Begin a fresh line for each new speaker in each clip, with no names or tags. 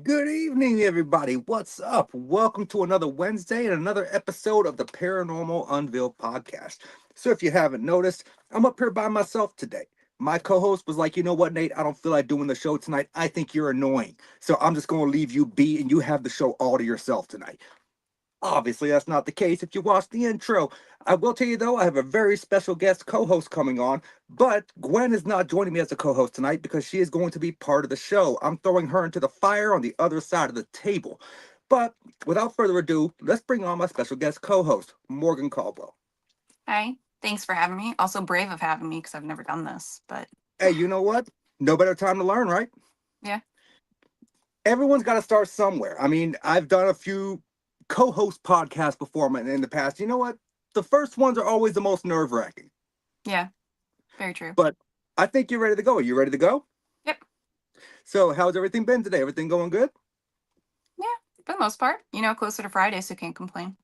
Good evening, everybody. What's up? Welcome to another Wednesday and another episode of the Paranormal Unveiled podcast. So, if you haven't noticed, I'm up here by myself today. My co host was like, you know what, Nate? I don't feel like doing the show tonight. I think you're annoying. So, I'm just going to leave you be and you have the show all to yourself tonight. Obviously, that's not the case if you watch the intro. I will tell you, though, I have a very special guest co host coming on, but Gwen is not joining me as a co host tonight because she is going to be part of the show. I'm throwing her into the fire on the other side of the table. But without further ado, let's bring on my special guest co host, Morgan Caldwell.
Hi, thanks for having me. Also brave of having me because I've never done this, but
Hey, you know what? No better time to learn, right?
yeah.
Everyone's got to start somewhere. I mean, I've done a few co-host podcasts before in the past. You know what? The first ones are always the most nerve-wracking.
Yeah, very true.
But I think you're ready to go. Are you ready to go?
Yep.
So how's everything been today? Everything going good?
Yeah, for the most part. Closer to Friday, so can't complain.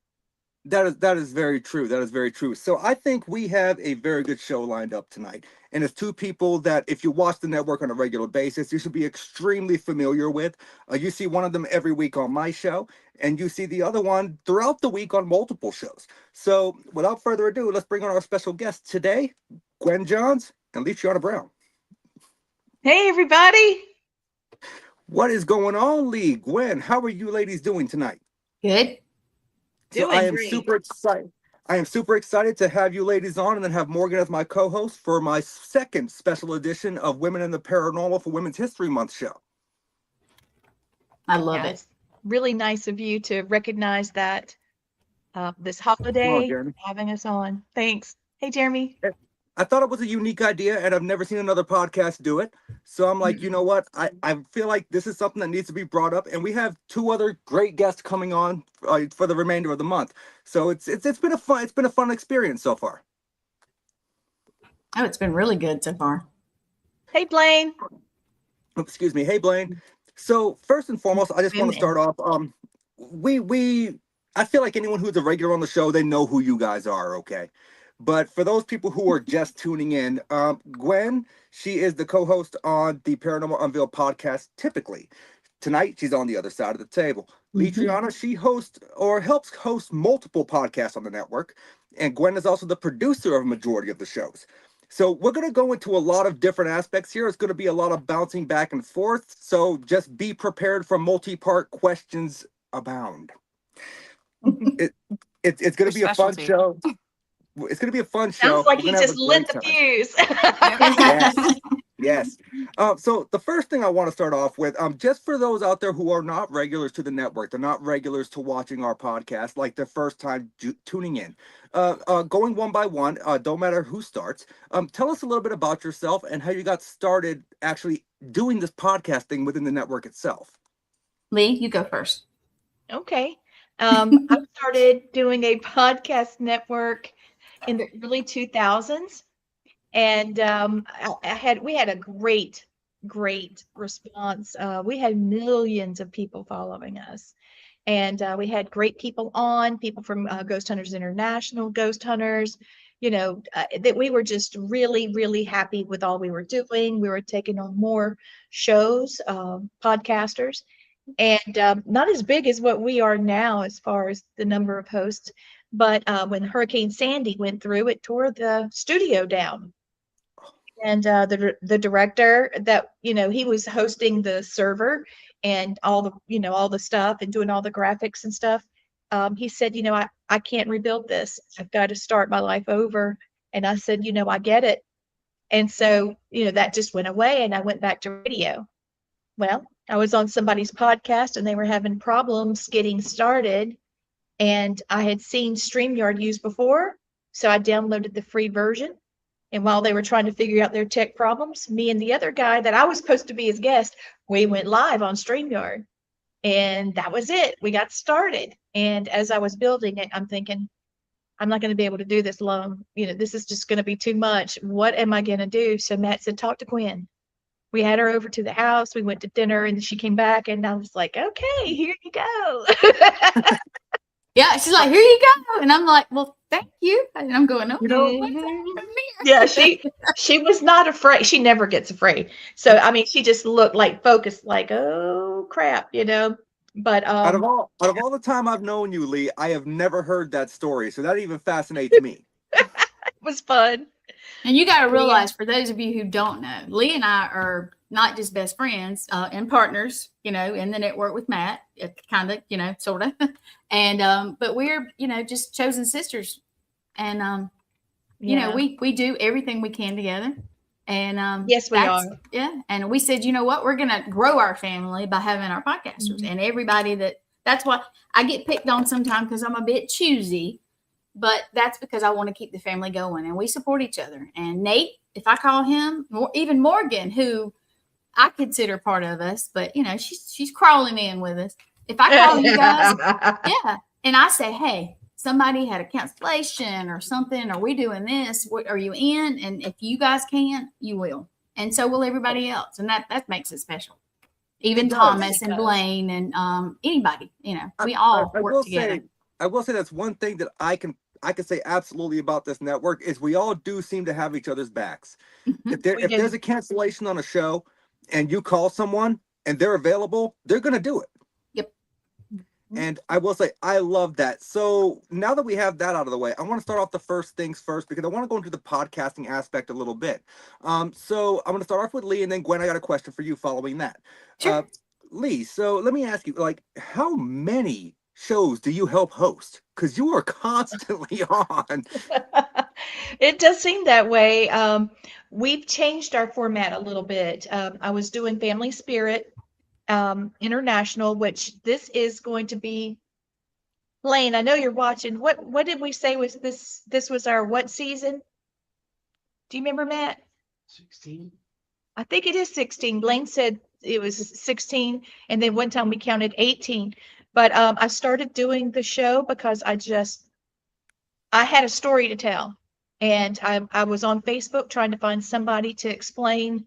That is very true. That is very true. So I think we have a very good show lined up tonight. And it's two people that if you watch the network on a regular basis, you should be extremely familiar with. You see one of them every week on my show, and you see the other one throughout the week on multiple shows. So without further ado, let's bring on our special guest today, Gwen Johns and Leitreanna Brown.
Hey, everybody.
What is going on, Lee? Gwen, how are you ladies doing tonight?
Good.
So I am super excited. I am super excited to have you ladies on and then have Morgan as my co-host for my second special edition of Women in the Paranormal for Women's History Month show.
I love it.
It's really nice of you to recognize that this holiday, having us on. Thanks. Hey, Jeremy.
I thought it was a unique idea, and I've never seen another podcast do it. So I'm like, you know what? I feel like this is something that needs to be brought up, and we have two other great guests coming on for the remainder of the month. So it's been a fun experience so far.
Oh, it's been really good so far.
Hey, Blaine.
Excuse me. Hey, Blaine. So first and foremost, I just want to start off. I feel like anyone who's a regular on the show, they know who you guys are. Okay. But for those people who are just tuning in, Gwen, she is the co-host on the Paranormal Unveiled podcast typically. Tonight, she's on the other side of the table. Leitreanna, she hosts or helps host multiple podcasts on the network. And Gwen is also the producer of a majority of the shows. So we're going to go into a lot of different aspects here. It's going to be a lot of bouncing back and forth. So just be prepared for multi-part questions abound. It's going to be a fun show. It's going to be a fun show.
Sounds like he just lit the fuse.
Yes. So the first thing I want to start off with, just for those out there who are not regulars to the network, they're not regulars to watching our podcast, like their first time tuning in, going one by one, don't matter who starts. Tell us a little bit about yourself and how you got started actually doing this podcast thing within the network itself.
Lee, you go first.
Okay. I started doing a podcast network in the early 2000s, and we had a great response. We had millions of people following us, and we had great people from Ghost Hunters International, Ghost Hunters, that we were just really happy with all we were doing. We were taking on more shows, podcasters, and not as big as what we are now as far as the number of hosts. But when Hurricane Sandy went through, it tore the studio down. And the director that, he was hosting the server and all the stuff and doing all the graphics and stuff. He said, I can't rebuild this. I've got to start my life over. And I said, I get it. And so, that just went away and I went back to radio. Well, I was on somebody's podcast and they were having problems getting started. And I had seen StreamYard used before, so I downloaded the free version. And while they were trying to figure out their tech problems, me and the other guy that I was supposed to be his guest, we went live on StreamYard. And that was it. We got started. And as I was building it, I'm thinking, I'm not going to be able to do this alone. This is just going to be too much. What am I going to do? So Matt said, talk to Gwen. We had her over to the house. We went to dinner and she came back and I was like, okay, here you go.
Yeah, she's like, here you go. And I'm like, well, thank you. And I'm going, oh,
yeah, she was not afraid. She never gets afraid. So, I mean, she just looked like focused, like, oh, crap, you know. But
Out of all the time I've known you, Lee, I have never heard that story. So that even fascinates me.
it was fun.
And you got to
Yeah.
realize, for those of you who don't know, Lee and I are not just best friends and partners, you know, in the network with Matt, kind of, you know, sort of. And, but we're, you know, just chosen sisters. And, you know, we do everything we can together. And
yes, we are.
Yeah. And we said, you know what, we're going to grow our family by having our podcasters and everybody that's why I get picked on sometimes because I'm a bit choosy, but that's because I want to keep the family going and we support each other. And Nate, if I call him, or even Morgan, who I consider part of us, but you know, she's crawling in with us. If I call you guys, yeah. And I say, hey, somebody had a cancellation or something, are we doing this? What are you in? And if you guys can, you will. And so will everybody else. And that makes it special. Even Thomas and Blaine and anybody, you know, we all work together.
I will say that's one thing that I can say absolutely about this network is we all do seem to have each other's backs. If there's a cancellation on a show and you call someone and they're available, they're going to do it. And I will say, I love that. So now that we have that out of the way, I want to start off the first things first, because I want to go into the podcasting aspect a little bit. So I'm going to start off with Lee, and then Gwen, I got a question for you following that.
Sure.
Lee, so let me ask you, like, how many shows do you help host? Because you are constantly on.
It does seem that way. We've changed our format a little bit. I was doing Family Spirit International, which this is going to be. Lane, I know you're watching. What did we say was this? This was our what season? Do you remember, Matt?
16.
I think it is 16. Blaine said it was 16, and then one time we counted 18. But I started doing the show because I had a story to tell, and I was on Facebook trying to find somebody to explain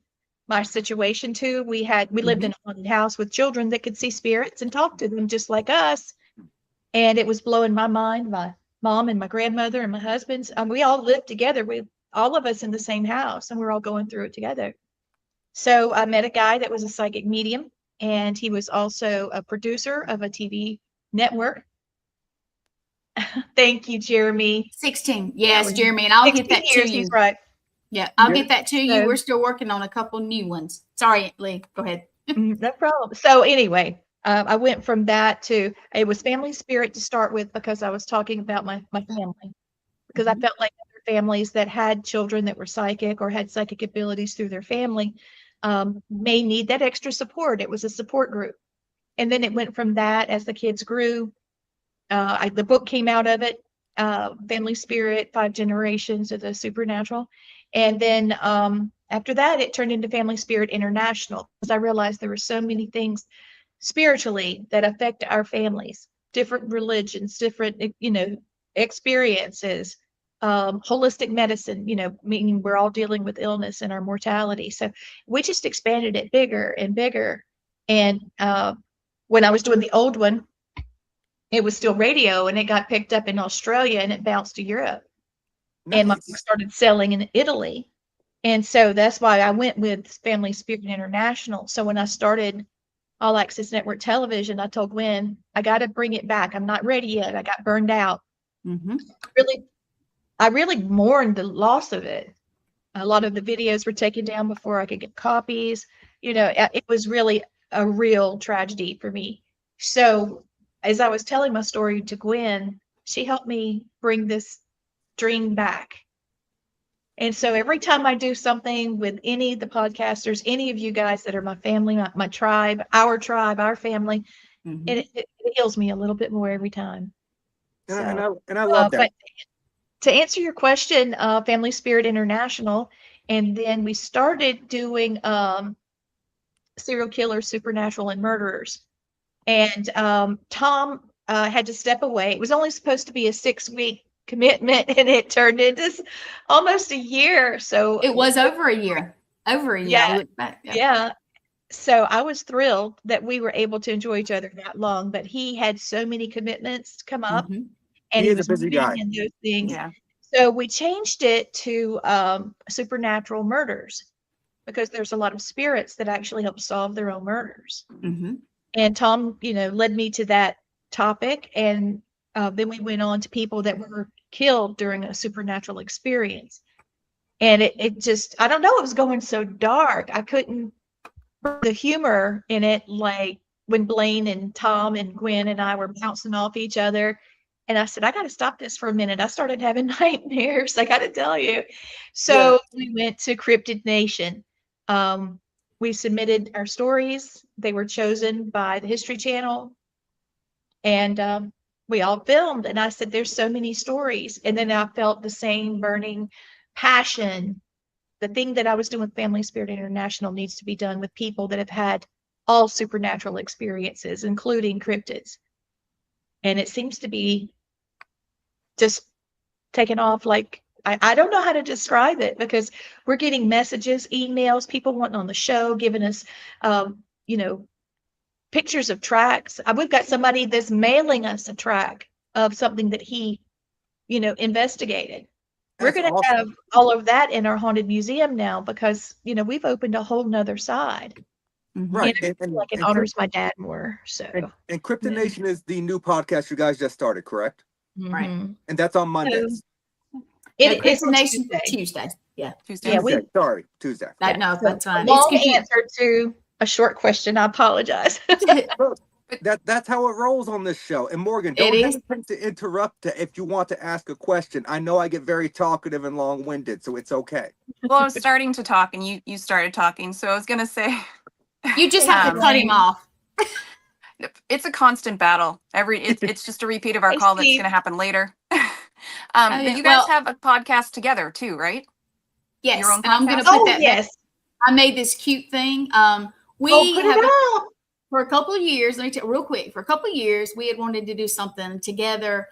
my situation to. We lived in a haunted house with children that could see spirits and talk to them just like us, and it was blowing my mind. My mom and my grandmother and my husband's, we all lived together. All of us in the same house, and we're all going through it together. So I met a guy that was a psychic medium, and he was also a producer of a TV network. Thank you, Jeremy.
16. Yes, Jeremy, and I'll get that to you.
He's right.
Yeah, I'll get that to you.
So,
we're still working on a couple new ones. Sorry, Lee. Go ahead.
No problem. So anyway, I went from that to, it was Family Spirit to start with, because I was talking about my family, because I felt like other families that had children that were psychic or had psychic abilities through their family may need that extra support. It was a support group. And then it went from that as the kids grew. The book came out of it, Family Spirit, 5 Generations of the Supernatural. And then after that, it turned into Family Spirit International, because I realized there were so many things spiritually that affect our families, different religions, different, experiences, holistic medicine, meaning we're all dealing with illness and our mortality. So we just expanded it bigger and bigger. And when I was doing the old one, it was still radio, and it got picked up in Australia, and it bounced to Europe. Nice. And my book started selling in Italy. And so that's why I went with Family Spirit International. So when I started All Access Network Television, I told Gwen, I got to bring it back. I'm not ready yet. I got burned out. I really mourned the loss of it. A lot of the videos were taken down before I could get copies. It was really a real tragedy for me. So as I was telling my story to Gwen, she helped me bring this dream back. And so every time I do something with any of the podcasters, any of you guys that are my family, my tribe, our family, it heals me a little bit more every time.
And I love that.
But to answer your question, Family Spirit International, and then we started doing serial killers, supernatural, and murderers. And Tom had to step away. It was only supposed to be a 6-week commitment, and it turned into almost a year. So
it was over a year.
Yeah. Yeah. So I was thrilled that we were able to enjoy each other that long, but he had so many commitments come up, and he was a busy guy in those things. Yeah. So we changed it to supernatural murders, because there's a lot of spirits that actually help solve their own murders. And Tom, led me to that topic. And then we went on to people that were killed during a supernatural experience. And it just, I don't know, it was going so dark. I couldn't put the humor in it, like when Blaine and Tom and Gwen and I were bouncing off each other. And I said, I got to stop this for a minute. I started having nightmares, I got to tell you. So we went to Cryptid Nation. We submitted our stories. They were chosen by the History Channel. And we all filmed. And I said, there's so many stories. And then I felt the same burning passion. The thing that I was doing with Family Spirit International needs to be done with people that have had all supernatural experiences, including cryptids. And it seems to be just taken off. Like, I don't know how to describe it, because we're getting messages, emails, people wanting on the show, giving us, pictures of tracks. We've got somebody that's mailing us a track of something that he, investigated. We're going to have all of that in our haunted museum now, because, we've opened a whole nother side.
Right.
It honors my dad more. So.
And Cryptid Nation is the new podcast you guys just started, correct?
Right.
And that's on Mondays.
It's
Cryptid Nation Tuesday. Yeah.
Tuesday.
Yeah,
Tuesday.
No, that's fine.
Long answer to a short question. I apologize.
That's how it rolls on this show. And Morgan, don't hesitate to interrupt if you want to ask a question. I know I get very talkative and long-winded, so it's okay.
Well, I was starting to talk and you started talking. So I was going to say.
You just have to cut him off.
It's a constant battle. It's just a repeat of our call that's going to happen later. But you guys have a podcast together too, right?
Yes.
Your own
And I'm going to put that.
Yes.
I made this cute thing. For a couple of years, let me tell you real quick, for a couple of years, we had wanted to do something together.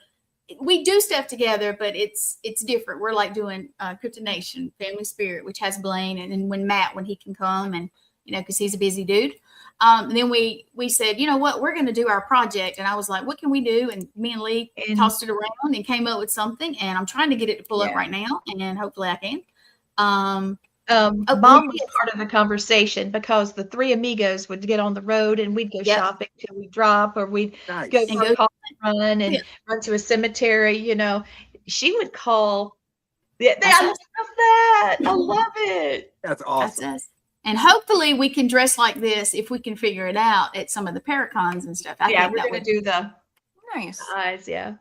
We do stuff together, but it's different. We're like doing Cryptid Nation, Family Spirit, which has Blaine, and when he can come, and because he's a busy dude. And then we said, you know what, we're going to do our project. And I was like, what can we do? And me and Lee tossed it around and came up with something. And I'm trying to get it to pull up right now, and hopefully I can. Mom was part of the conversation, because the three amigos would get on the road and we'd go shopping till we drop, or we'd go for a call and run and run to a cemetery. She would call. I love that. I love it.
That's awesome.
That's us. And hopefully we can dress like this if we can figure it out at some of the Paracons and stuff.
We're going to do the
nice
eyes.
Yeah,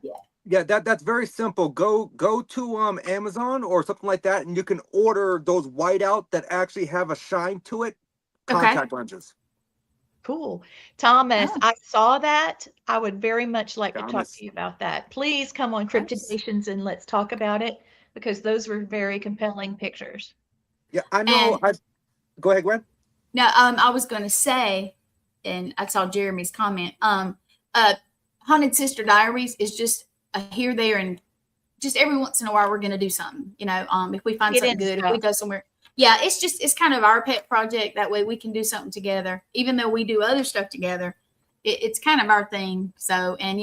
that's very simple. Go to Amazon or something like that, and you can order those whiteout that actually have a shine to it. Contact lenses.
Cool. Thomas, I saw that. I would very much like to talk to you about that. Please come on Cryptid Nations and let's talk about it, because those were very compelling pictures.
Yeah, I know. Go ahead, Gwen.
No, I was going to say, and I saw Jeremy's comment. Haunted Sister Diaries is just a here, there, and just every once in a while we're going to do something. If we find something good, if we go somewhere. Yeah, it's kind of our pet project. That way we can do something together, even though we do other stuff together. It's kind of our thing. So, and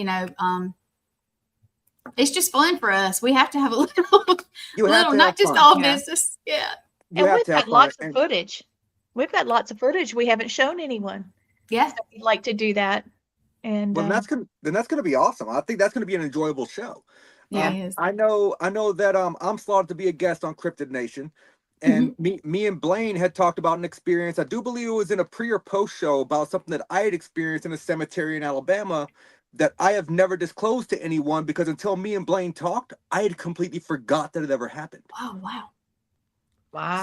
it's just fun for us. We have to have a little, not just all business. Yeah.
And we've got lots of footage. We've got lots of footage we haven't shown anyone.
Yeah,
so we'd like to do that. And
that's gonna be awesome. I think that's gonna be an enjoyable show.
Yeah,
I know that I'm slotted to be a guest on Cryptid Nation, and me and Blaine had talked about an experience. I do believe it was in a pre or post show about something that I had experienced in a cemetery in Alabama that I have never disclosed to anyone, because until me and Blaine talked, I had completely forgot that it ever happened.
Oh
wow.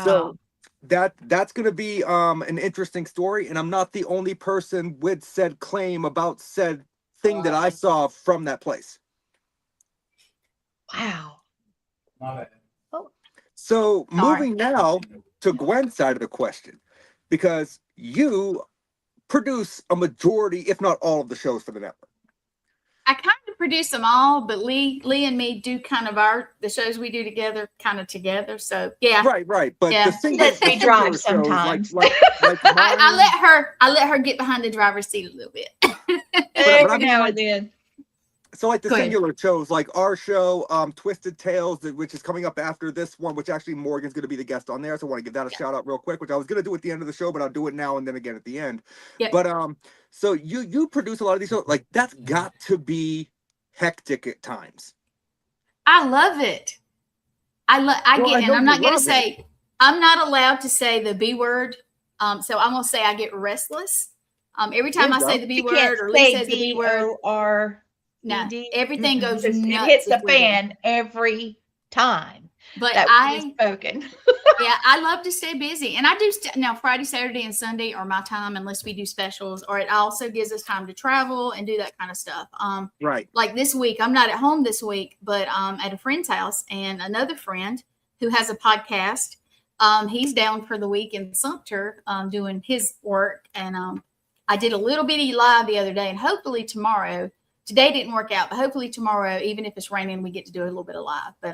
So that's going to be an interesting story, and I'm not the only person with said claim about said thing that I saw from that place.
Wow.
So moving now to Gwen's side of the question, because you produce a majority, if not all, of the shows for the network.
I kind of produce them all, but Lee and me do kind of the shows we do together, kind of together. So yeah,
right. But the single
drive sometimes.
Like
I let her get behind the driver's seat a little bit.
but
now and then.
So like the
Go ahead.
singular shows, like our show, Twisted Tales, which is coming up after this one, which actually Morgan's going to be the guest on there. So I want to give that a shout out real quick, which I was going to do at the end of the show, but I'll do it now and then again at the end.
Yep.
But so you produce a lot of these shows. Like that's got to be hectic at times.
I love it. I get, and I'm not going to say, I'm not allowed to say the B word. So I'm going to say I get restless. Every time I say the B word or Lee says the B word,
or
no, everything goes nuts.
It hits the fan every time.
But
spoken.
Yeah, I love to stay busy, and I do. Now Friday, Saturday, and Sunday are my time, unless we do specials, or it also gives us time to travel and do that kind of stuff.
Right.
Like this week, I'm not at home this week, but at a friend's house, and another friend who has a podcast. He's down for the week in Sumter, doing his work, and I did a little bitty live the other day, and hopefully tomorrow. Today didn't work out, but hopefully tomorrow, even if it's raining, we get to do a little bit of live. But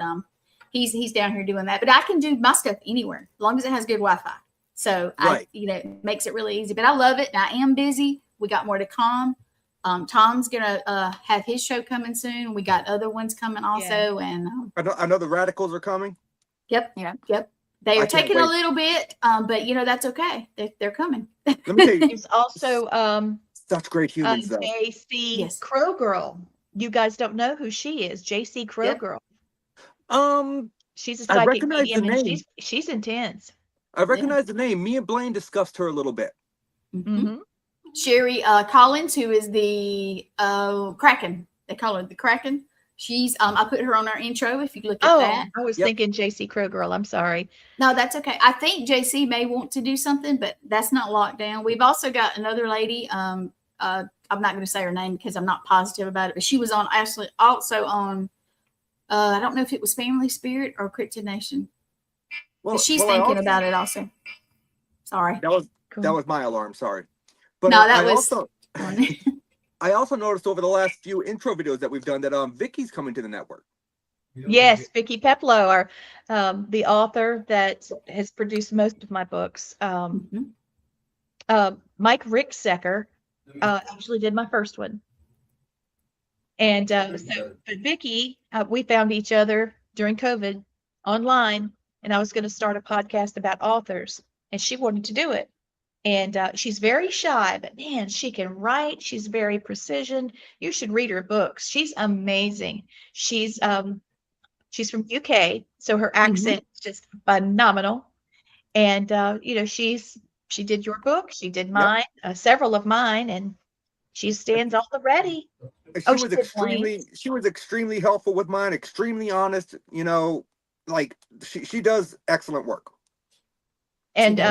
he's down here doing that. But I can do my stuff anywhere as long as it has good Wi-Fi. So it makes it really easy. But I love it. And I am busy. We got more to come. Tom's gonna have his show coming soon. We got other ones coming also. Yeah. And
I know the Radicals are coming.
Yep. They are taking a little bit, but that's okay. They're coming.
Let me tell you.
There's also
such great humans, though.
JC Crow Girl. You guys don't know who she is. JC Crow Girl. She's a psychic medium, and she's intense.
I recognize the name. Me and Blaine discussed her a little bit.
Mm-hmm. Sherry Collins, who is the Kraken. They call her the Kraken. She's I put her on our intro if you look at that.
I was thinking JC Crow Girl. I'm sorry.
No, that's okay. I think JC may want to do something, but that's not locked down. We've also got another lady. I'm not going to say her name because I'm not positive about it, but she was on also on I don't know if it was Family Spirit or Cryptid Nation. Well, she's thinking about it also. Sorry.
That was my alarm, sorry. But
no, that was also
I also noticed over the last few intro videos that we've done that Vicky's coming to the network.
Yes, Vicky Peplow, the author that has produced most of my books. Mike Ricksecker actually did my first one. And but Vicky, we found each other during COVID online, and I was going to start a podcast about authors, and she wanted to do it. And she's very shy, but man, she can write. She's very precision. You should read her books. She's amazing. She's from UK, so her accent is just phenomenal. And she did your book, she did mine, several of mine, and she stands all the ready.
She was extremely helpful with mine, extremely honest. Like she does excellent work.
And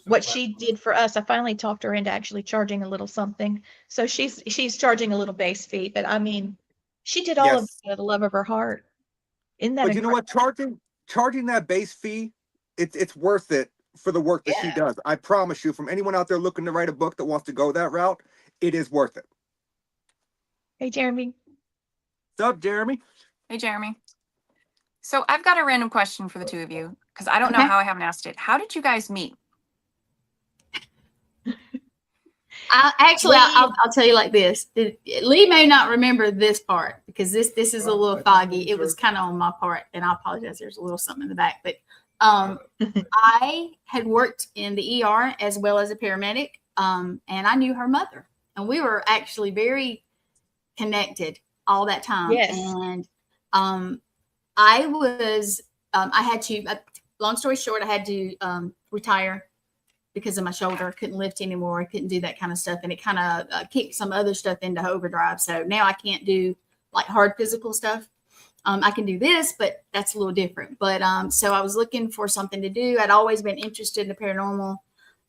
what she did for us, I finally talked her into actually charging a little something. So she's charging a little base fee, but I mean, she did all of it out of the love of her heart. Isn't that?
But you know what? Charging that base fee, it's worth it for the work that she does. I promise you, from anyone out there looking to write a book that wants to go that route, it is worth it.
Hey, Jeremy.
What's up, Jeremy?
Hey, Jeremy. So I've got a random question for the two of you because I don't know how I haven't asked it. How did you guys meet?
I'll tell you like this. Lee may not remember this part because this is a little foggy. It was kind of on my part, and I apologize. There's a little something in the back, but I had worked in the ER as well as a paramedic, and I knew her mother, and we were actually very connected all that time.
Yes.
And I had to. Long story short, I had to retire because of my shoulder. I couldn't lift anymore. I couldn't do that kind of stuff. And it kind of kicked some other stuff into overdrive. So now I can't do like hard physical stuff. I can do this, but that's a little different. But so I was looking for something to do. I'd always been interested in the paranormal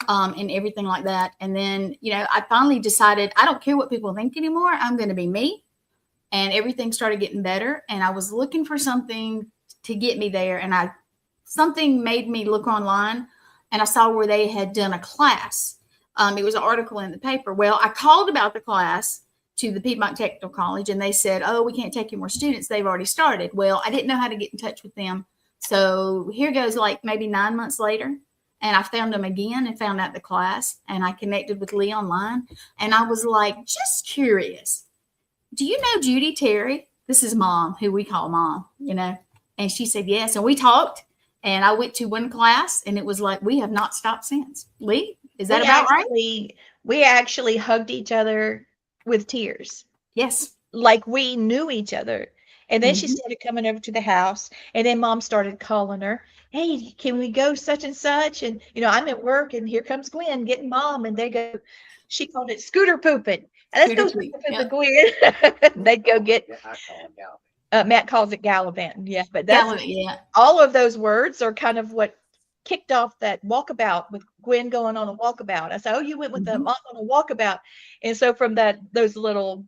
and everything like that. And then, I finally decided I don't care what people think anymore. I'm going to be me. And everything started getting better. And I was looking for something to get me there. And something made me look online. And I saw where they had done a class. It was an article in the paper. Well, I called about the class to the Piedmont Technical College, and they said, "Oh, we can't take any more students. They've already started." Well, I didn't know how to get in touch with them. So here goes like maybe 9 months later, and I found them again and found out the class, and I connected with Lee online. And I was like, just curious. do you know Judy Terry? This is Mom, who we call Mom, And she said, yes. And we talked, and I went to one class, and it was like, we have not stopped since. Lee, is that about right?
We actually hugged each other with tears.
Yes.
Like we knew each other. And then she started coming over to the house, and then Mom started calling her, hey, can we go such and such? And, I'm at work, and here comes Gwen getting Mom. And they go, she called it scooter pooping. And let's go scooter pooping, Gwen. They'd go get, Matt calls it gallivanting. Yeah, but that's, all of those words are kind of what kicked off that walkabout with Gwen going on a walkabout. I said, oh, you went with the Mom on a walkabout. And so from those little,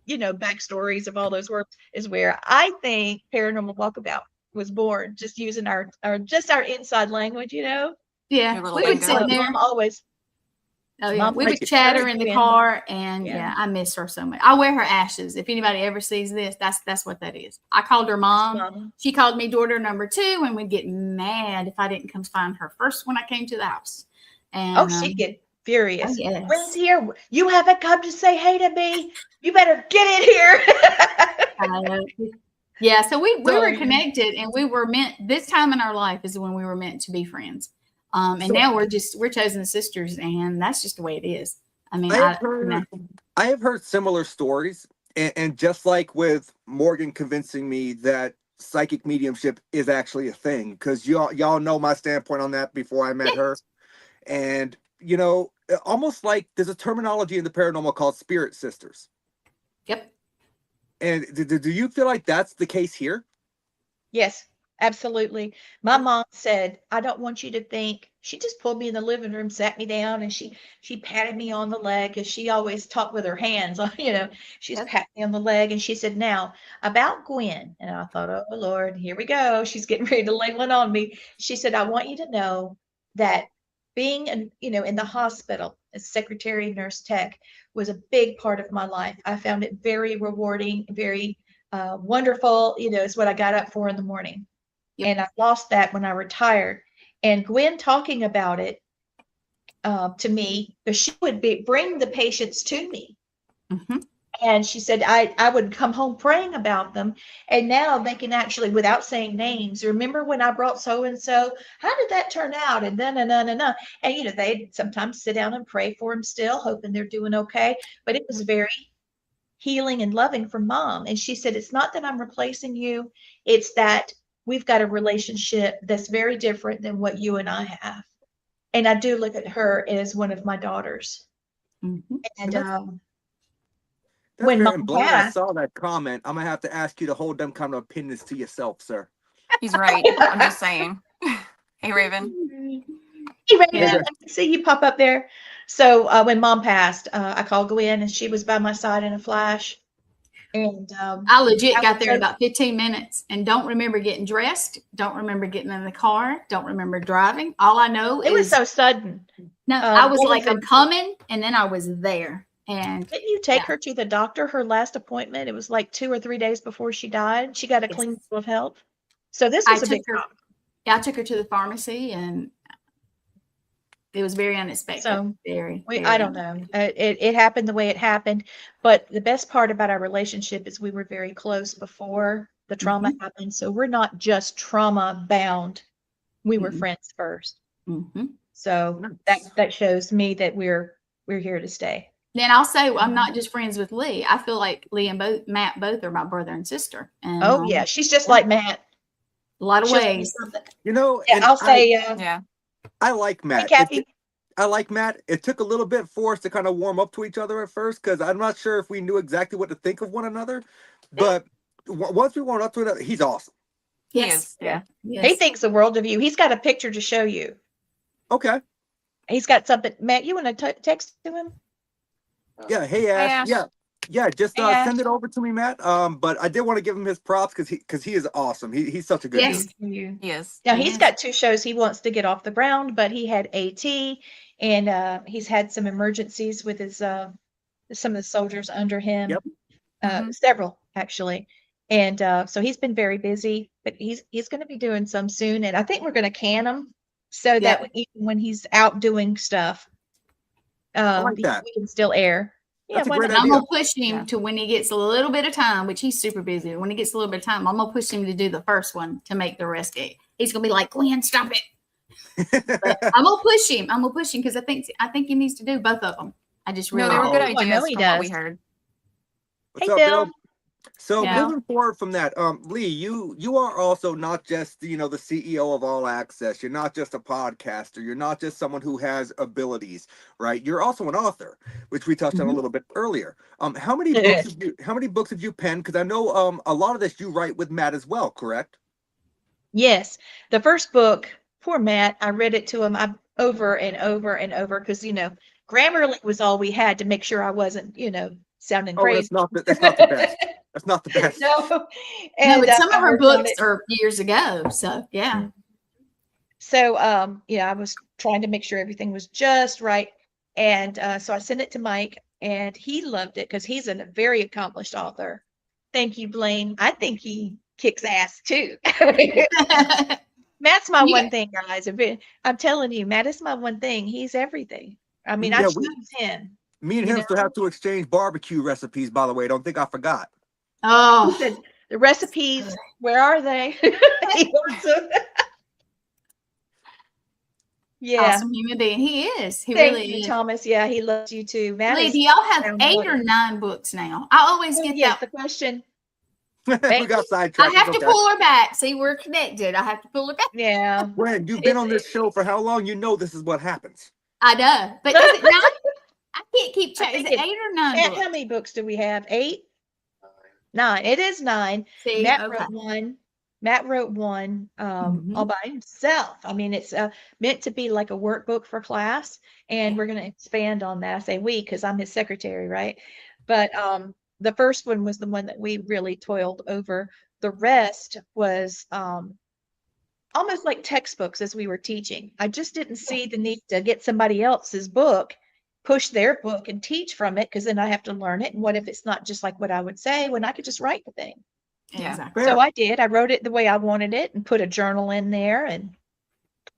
backstories of all those words is where I think Paranormal Walkabout was born, just using our inside language,
Yeah, we would sit there.
Mom always.
Oh yeah, we would chatter in the car, and I miss her so much. I wear her ashes. If anybody ever sees this, that's what that is. I called her Mom. She called me daughter number 2, and we'd get mad if I didn't come find her first when I came to the house. And
she'd get furious.
Oh, yes.
Gwen's here. You haven't come to say hey to me. You better get in here.
Yeah, so we were connected, and we were meant. This time in our life is when we were meant to be friends. And now we're chosen sisters, and that's just the way it is. I mean,
I have heard similar stories, and just like with Morgan convincing me that psychic mediumship is actually a thing, because y'all know my standpoint on that before I met her, and almost like there's a terminology in the paranormal called spirit sisters.
Yep.
And do you feel like that's the case here?
Yes. Absolutely. My mom said, I don't want you to think. She just pulled me in the living room, sat me down, and she patted me on the leg, because she always talked with her hands. She's patting me on the leg, and she said, now about Gwen. And I thought, oh Lord, here we go. She's getting ready to lay one on me. She said, I want you to know that being in the hospital as secretary nurse tech was a big part of my life. I found it very rewarding, very wonderful. It's what I got up for in the morning. Yep. And I lost that when I retired. And Gwen talking about it to me, because she would bring the patients to me.
Mm-hmm.
And she said, I would come home praying about them. And now they can actually, without saying names, remember when I brought so-and-so, how did that turn out? And then, and they'd sometimes sit down and pray for them still, hoping they're doing okay. But it was very healing and loving from Mom. And she said, it's not that I'm replacing you. It's that we've got a relationship that's very different than what you and I have. And I do look at her as one of my daughters.
Mm-hmm.
And when Mom
I
passed,
saw that comment, I'm going to have to ask you to hold them kind of opinions to yourself, sir.
He's right. I'm just saying. Hey, Raven.
Hey, Raven. Yeah. I see you pop up there. So when Mom passed, I called Gwen, and she was by my side in a flash. And
I legit got there in about 15 minutes and don't remember getting dressed. Don't remember getting in the car. Don't remember driving. All I know
it was so sudden.
No, I was like, I'm coming. And then I was there. And
didn't you take her to the doctor, her last appointment? It was like 2 or 3 days before she died. She got a clean bill of health. So this was a big problem.
Yeah, I took her to the pharmacy, and it was very unexpected.
So
very
I don't know. It happened the way it happened. But the best part about our relationship is we were very close before the trauma happened. So we're not just trauma bound. We were friends first.
Mm-hmm.
So that shows me that we're here to stay.
Then I'll say I'm not just friends with Lee. I feel like Lee and Matt both are my brother and sister. And,
yeah, she's just like Matt.
A lot of ways.
I'll say
I like Matt.
Hey, Kathy.
I like Matt. It took a little bit for us to kind of warm up to each other at first, because I'm not sure if we knew exactly what to think of one another. But once we warmed up to it, he's awesome.
Yes.
Yeah.
Yes. He thinks the world of you. He's got a picture to show you.
Okay.
He's got something. Matt, you want to text to him?
Yeah. Hey, Ash. Yeah. Just send it over to me, Matt. But I did want to give him his props because he is awesome. He's such a good dude.
Yes.
Now he's got 2 shows he wants to get off the ground, but he had AT, and he's had some emergencies with his some of the soldiers under him.
Yep.
Several actually, and so he's been very busy. But he's going to be doing some soon, and I think we're going to can him so that even when he's out doing stuff,
I like that.
we can still air.
That's a great
I'm
idea.
gonna push him to when he gets a little bit of time, which he's super busy. When he gets a little bit of time, I'm gonna push him to do the first one to make the rest. He's gonna be like, Gwen, stop it. But I'm gonna push him. I'm gonna push him because I think he needs to do both of them. I just really
they were good
I know
ideas
he
from what we
does.
heard.
What's
Hey,
up,
Bill?
Bill? So
Yeah.
moving forward from that, Lee, you are also not just the CEO of All Access. You're not just a podcaster. You're not just someone who has abilities, right? You're also an author, which we touched on a little bit earlier. How many books have you penned? Because I know a lot of this you write with Matt as well, correct?
Yes. The first book, poor Matt, I read it to him over and over and over because, Grammarly was all we had to make sure I wasn't, sounding
Oh,
crazy.
that's not the best. That's not the best.
No.
No, but some of
I
her
worked on
books
it.
are years ago. So yeah.
So, I was trying to make sure everything was just right. And so I sent it to Mike, and he loved it because he's a very accomplished author. Thank you, Blaine. I think he kicks ass too. Matt's my one thing, guys. I'm telling you, Matt is my one thing. He's everything. I mean, I
Yeah,
choose him.
Me and him still have to exchange barbecue recipes, by the way. Don't think I forgot.
He said, the recipes, where are they? He wants them. Yeah.
Awesome human being. He is. He
Thank
really
you,
is.
Thomas. Yeah, he loves you too. Matt
Lee,
is
do y'all have
down
8
water.
or 9 books now? I always get
Yes,
that.
the question.
We got
I
sidetracked.
have
It's
to
okay.
pull her back. See, we're connected. I have to pull her back.
Yeah.
Gwen, you've been on this show for how long? You know this is what happens.
I know. But is it 9? I can't keep track. Is
think
it 8 or 9
How
books?
many books do we have? 8? 9. It is 9.
See,
Matt
okay.
wrote one. Matt wrote one all by himself. I mean, it's meant to be like a workbook for class, and we're going to expand on that. I say we because I'm his secretary, right? But the first one was the one that we really toiled over. The rest was almost like textbooks as we were teaching. I just didn't see the need to get somebody else's book, push their book and teach from it, because then I have to learn it. And what if it's not just like what I would say when I could just write the thing?
Yeah.
Exactly.
So I did. I wrote it the way I wanted it and put a journal in there. And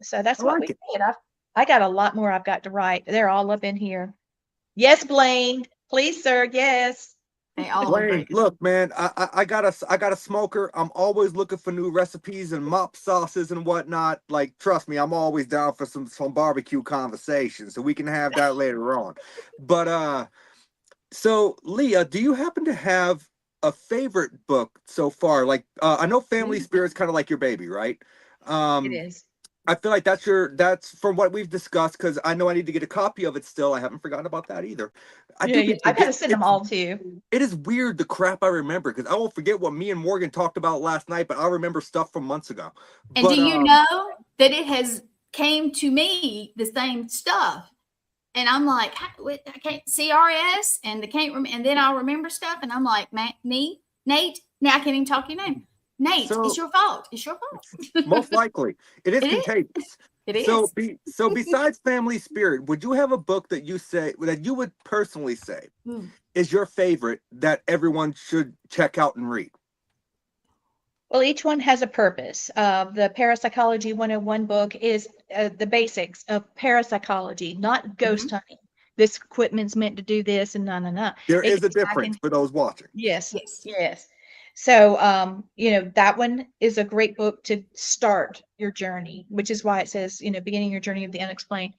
so that's what we did. I got a lot more I've got to write. They're all up in here. Yes, Blaine. Please, sir. Yes.
They all are
Blaine,
great.
look, man, I got a smoker. I'm always looking for new recipes and mop sauces and whatnot. Like, trust me, I'm always down for some barbecue conversation, so we can have that later on. But so Leah, do you happen to have a favorite book so far? Like, I know Family Spirit's kind of like your baby, right?
It is.
I feel like that's from what we've discussed, because I know I need to get a copy of it still. I haven't forgotten about that either.
I gotta send them all to you.
It is weird the crap I remember, because I won't forget what me and Morgan talked about last night, but I remember stuff from months ago.
And do you know that it has came to me the same stuff? And I'm like, I can't CRS, and the can't and then I'll remember stuff, and I'm like, Nate, now I can't even talk your name. Nate, it's your fault. It's your fault.
Most likely, it is contagious.
It is.
So besides Family Spirit, would you have a book that you would personally say is your favorite that everyone should check out and read?
Well, each one has a purpose. The Parapsychology 101 book is the basics of parapsychology, not ghost hunting. This equipment's meant to do this and no.
There is a difference for those watching.
Yes. So, that one is a great book to start your journey, which is why it says, beginning your journey of the unexplained.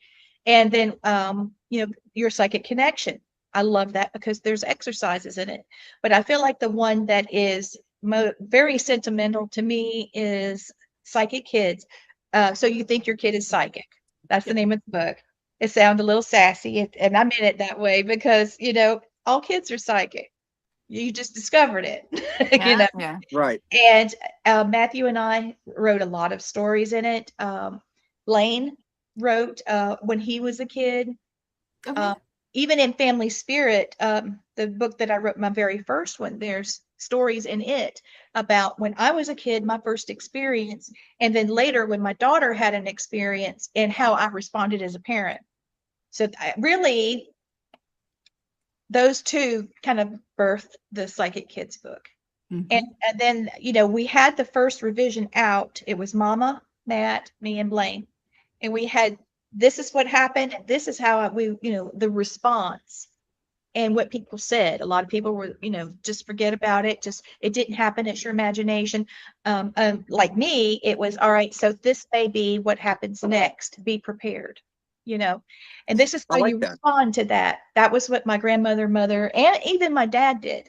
And then, your psychic connection. I love that because there's exercises in it. But I feel like the one that is very sentimental to me is Psychic Kids. So you think your kid is psychic. That's the name of the book. It sounds a little sassy, and I meant it that way because, all kids are psychic. You just discovered it.
Yeah.
Right.
And Matthew and I wrote a lot of stories in it. Blaine wrote when he was a kid.
Okay.
Even in Family Spirit, the book that I wrote, my very first one, there's stories in it about when I was a kid, my first experience, and then later when my daughter had an experience and how I responded as a parent. So really, those two kind of birthed the Psychic Kids book. And then, we had the first revision out. It was Mama, Matt, me, and Blaine. And we had, this is what happened. This is how the response. and what people said. A lot of people were, just forget about it. Just, it didn't happen. It's your imagination. Like me, it was, all right, so this may be what happens next. Be prepared, and this is how you respond to that. That was what my grandmother, mother, and even my dad did.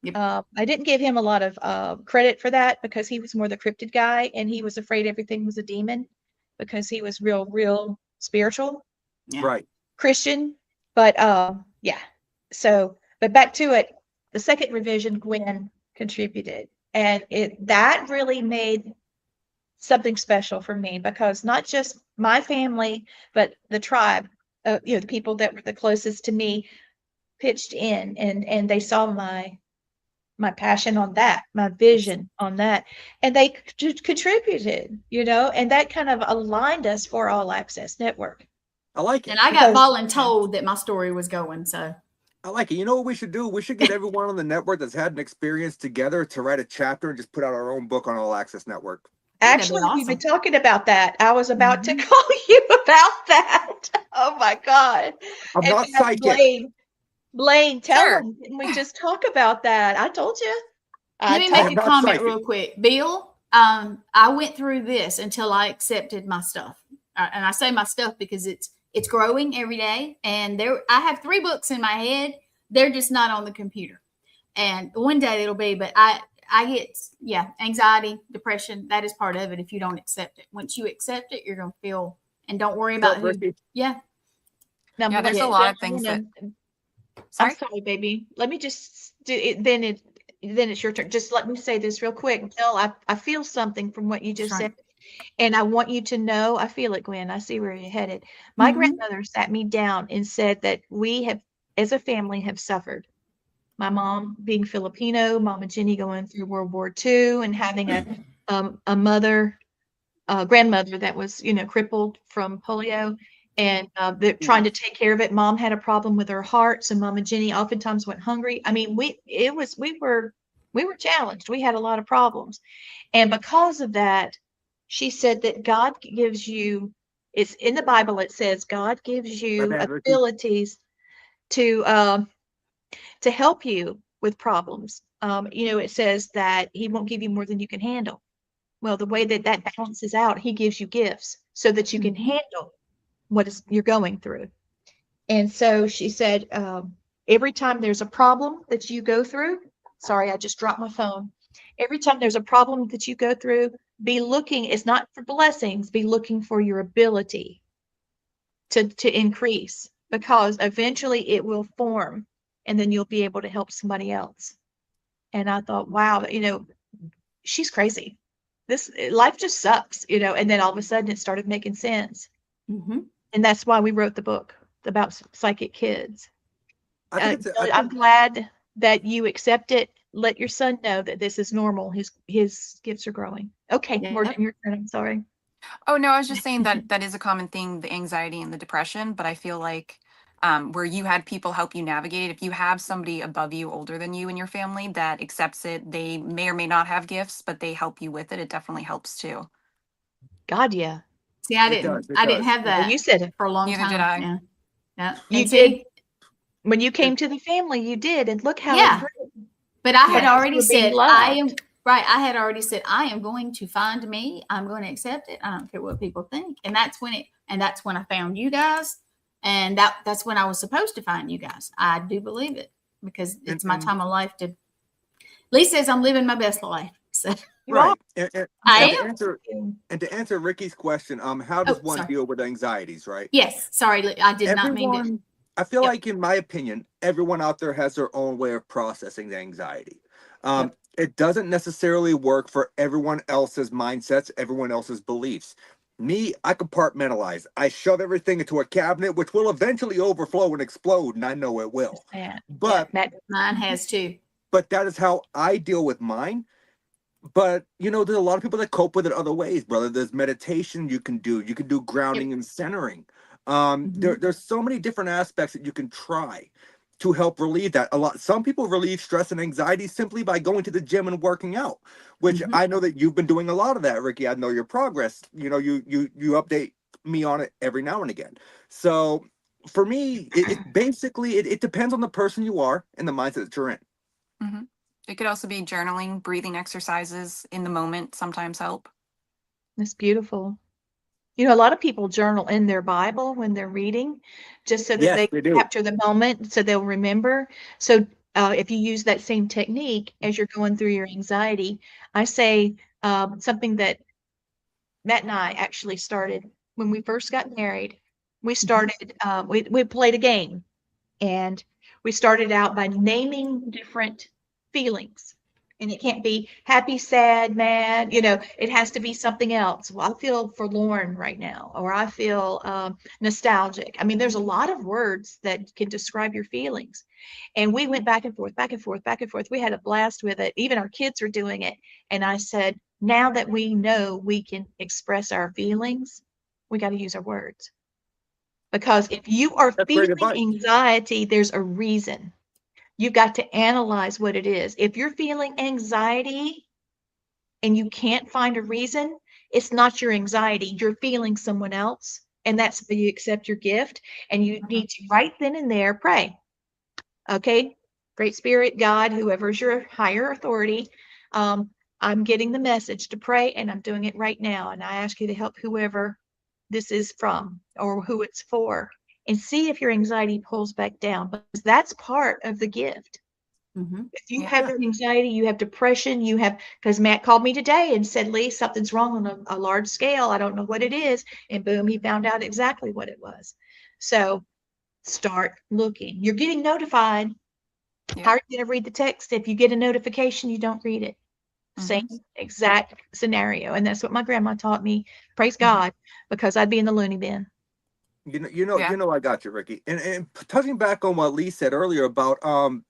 Yep. I didn't give him a lot of credit for that because he was more the cryptid guy, and he was afraid everything was a demon because he was real spiritual.
Yeah. Right.
Christian. But yeah. So, but back to it, the second revision, Gwen contributed, and that really made something special for me, because not just my family, but the tribe, the people that were the closest to me pitched in, and they saw my passion on that, my vision on that, and they contributed, and that kind of aligned us for All Access Network.
I like it.
And I got voluntold that my story was going, so.
I like it. You know what we should do? We should get everyone on the network that's had an experience together to write a chapter and just put out our own book on All Access Network.
Actually, awesome. We've been talking about that. I was about to call you about that. Oh my God.
I'm not psychic.
Blaine, tell them. Didn't we just talk about that? I told you.
Let me make a comment real quick. Bill, I went through this until I accepted my stuff. And I say my stuff because it's growing every day. And I have 3 books in my head. They're just not on the computer. And one day it'll be, but I get, anxiety, depression. That is part of it if you don't accept it. Once you accept it, you're going to feel, and don't worry about who.
Yeah. Now, there's a lot of things that.
Sorry? I'm sorry, baby. Let me just do it. Then it's your turn. Just let me say this real quick. Bill, I feel something from what you just said. And I want you to know, I feel it, Gwen. I see where you're headed. My grandmother sat me down and said that we have, as a family, have suffered. My mom being Filipino, Mama Jenny going through World War II and having a grandmother that was, crippled from polio, and they're trying to take care of it. Mom had a problem with her heart, so Mama Jenny oftentimes went hungry. I mean, we were challenged. We had a lot of problems, and because of that, she said that God gives you. It's in the Bible. It says God gives you abilities to help you with problems. It says that He won't give you more than you can handle. Well, the way that balances out, He gives you gifts so that you can handle what you're going through. And so she said, every time there's a problem that you go through, sorry, I just dropped my phone. Every time there's a problem that you go through, be looking, it's not for blessings, be looking for your ability to increase, because eventually it will form, and then you'll be able to help somebody else. And I thought, wow, she's crazy. This life just sucks, and then all of a sudden it started making sense. And that's why we wrote the book about psychic kids. I'm glad that you accept it. Let your son know that this is normal. His gifts are growing. Okay, Morgan, your turn. I'm sorry.
Oh, no, I was just saying that is a common thing, the anxiety and the depression. But I feel like where you had people help you navigate, if you have somebody above you, older than you in your family that accepts it, they may or may not have gifts, but they help you with it. It definitely helps too.
God, yeah.
See, I didn't have that.
Well, you said it
for a long
time.
Neither
did I.
Yeah.
You did. When you came to the family, you did, and look how it grew.
But I had already said I am right. I had already said I am going to find me. I'm going to accept it. I don't care what people think. And that's when I found you guys. And that's when I was supposed to find you guys. I do believe it, because it's my time of life to. Lee says I'm living my best life. So.
Right.
To
answer Ricky's question, how does one deal with anxieties, right?
Yes. Sorry, I did not mean to.
I feel like, in my opinion, everyone out there has their own way of processing the anxiety. It doesn't necessarily work for everyone else's mindsets, everyone else's beliefs. Me, I compartmentalize. I shove everything into a cabinet, which will eventually overflow and explode, and I know it will. But
mine has too.
But that is how I deal with mine. But, there's a lot of people that cope with it other ways, brother. There's meditation you can do. You can do grounding and centering. There's so many different aspects that you can try to help relieve that. Some people relieve stress and anxiety simply by going to the gym and working out, which I know that you've been doing a lot of that, Ricky. I know your progress. You update me on it every now and again. So for me, it basically it depends on the person you are and the mindset that you're in.
Mm-hmm. It could also be journaling, breathing exercises in the moment sometimes help.
That's beautiful. You know, a lot of people journal in their Bible when they're reading, just so that
Yes,
they
they do.
capture the moment, so they'll remember. So if you use that same technique as you're going through your anxiety, I say something that Matt and I actually started when we first got married. We started, we played a game, and we started out by naming different feelings. And it can't be happy, sad, mad, you know, it has to be something else. Well, I feel forlorn right now, or I feel nostalgic. I mean, there's a lot of words that can describe your feelings. And we went back and forth, back and forth, back and forth. We had a blast with it. Even our kids are doing it. And I said, now that we know we can express our feelings, we got to use our words. Because if you are
That's great
feeling
advice.
anxiety, there's a reason. You've got to analyze what it is. If you're feeling anxiety and you can't find a reason, it's not your anxiety. You're feeling someone else. And that's how you accept your gift. And you need to right then and there pray. Okay, Great Spirit, God, whoever's your higher authority, I'm getting the message to pray, and I'm doing it right now. And I ask you to help whoever this is from or who it's for, and see if your anxiety pulls back down, because that's part of the gift.
Mm-hmm.
If you
Yeah.
have anxiety, you have depression, you have, because Matt called me today and said, Lee, something's wrong on a large scale. I don't know what it is. And boom, he found out exactly what it was. So start looking. You're getting notified.
Yeah.
How are you going to read the text if you get a notification, you don't read it? Same exact scenario. And that's what my grandma taught me. Praise God, because I'd be in the loony bin.
Yeah.
I got you, Ricky. And touching back on what Lee said earlier about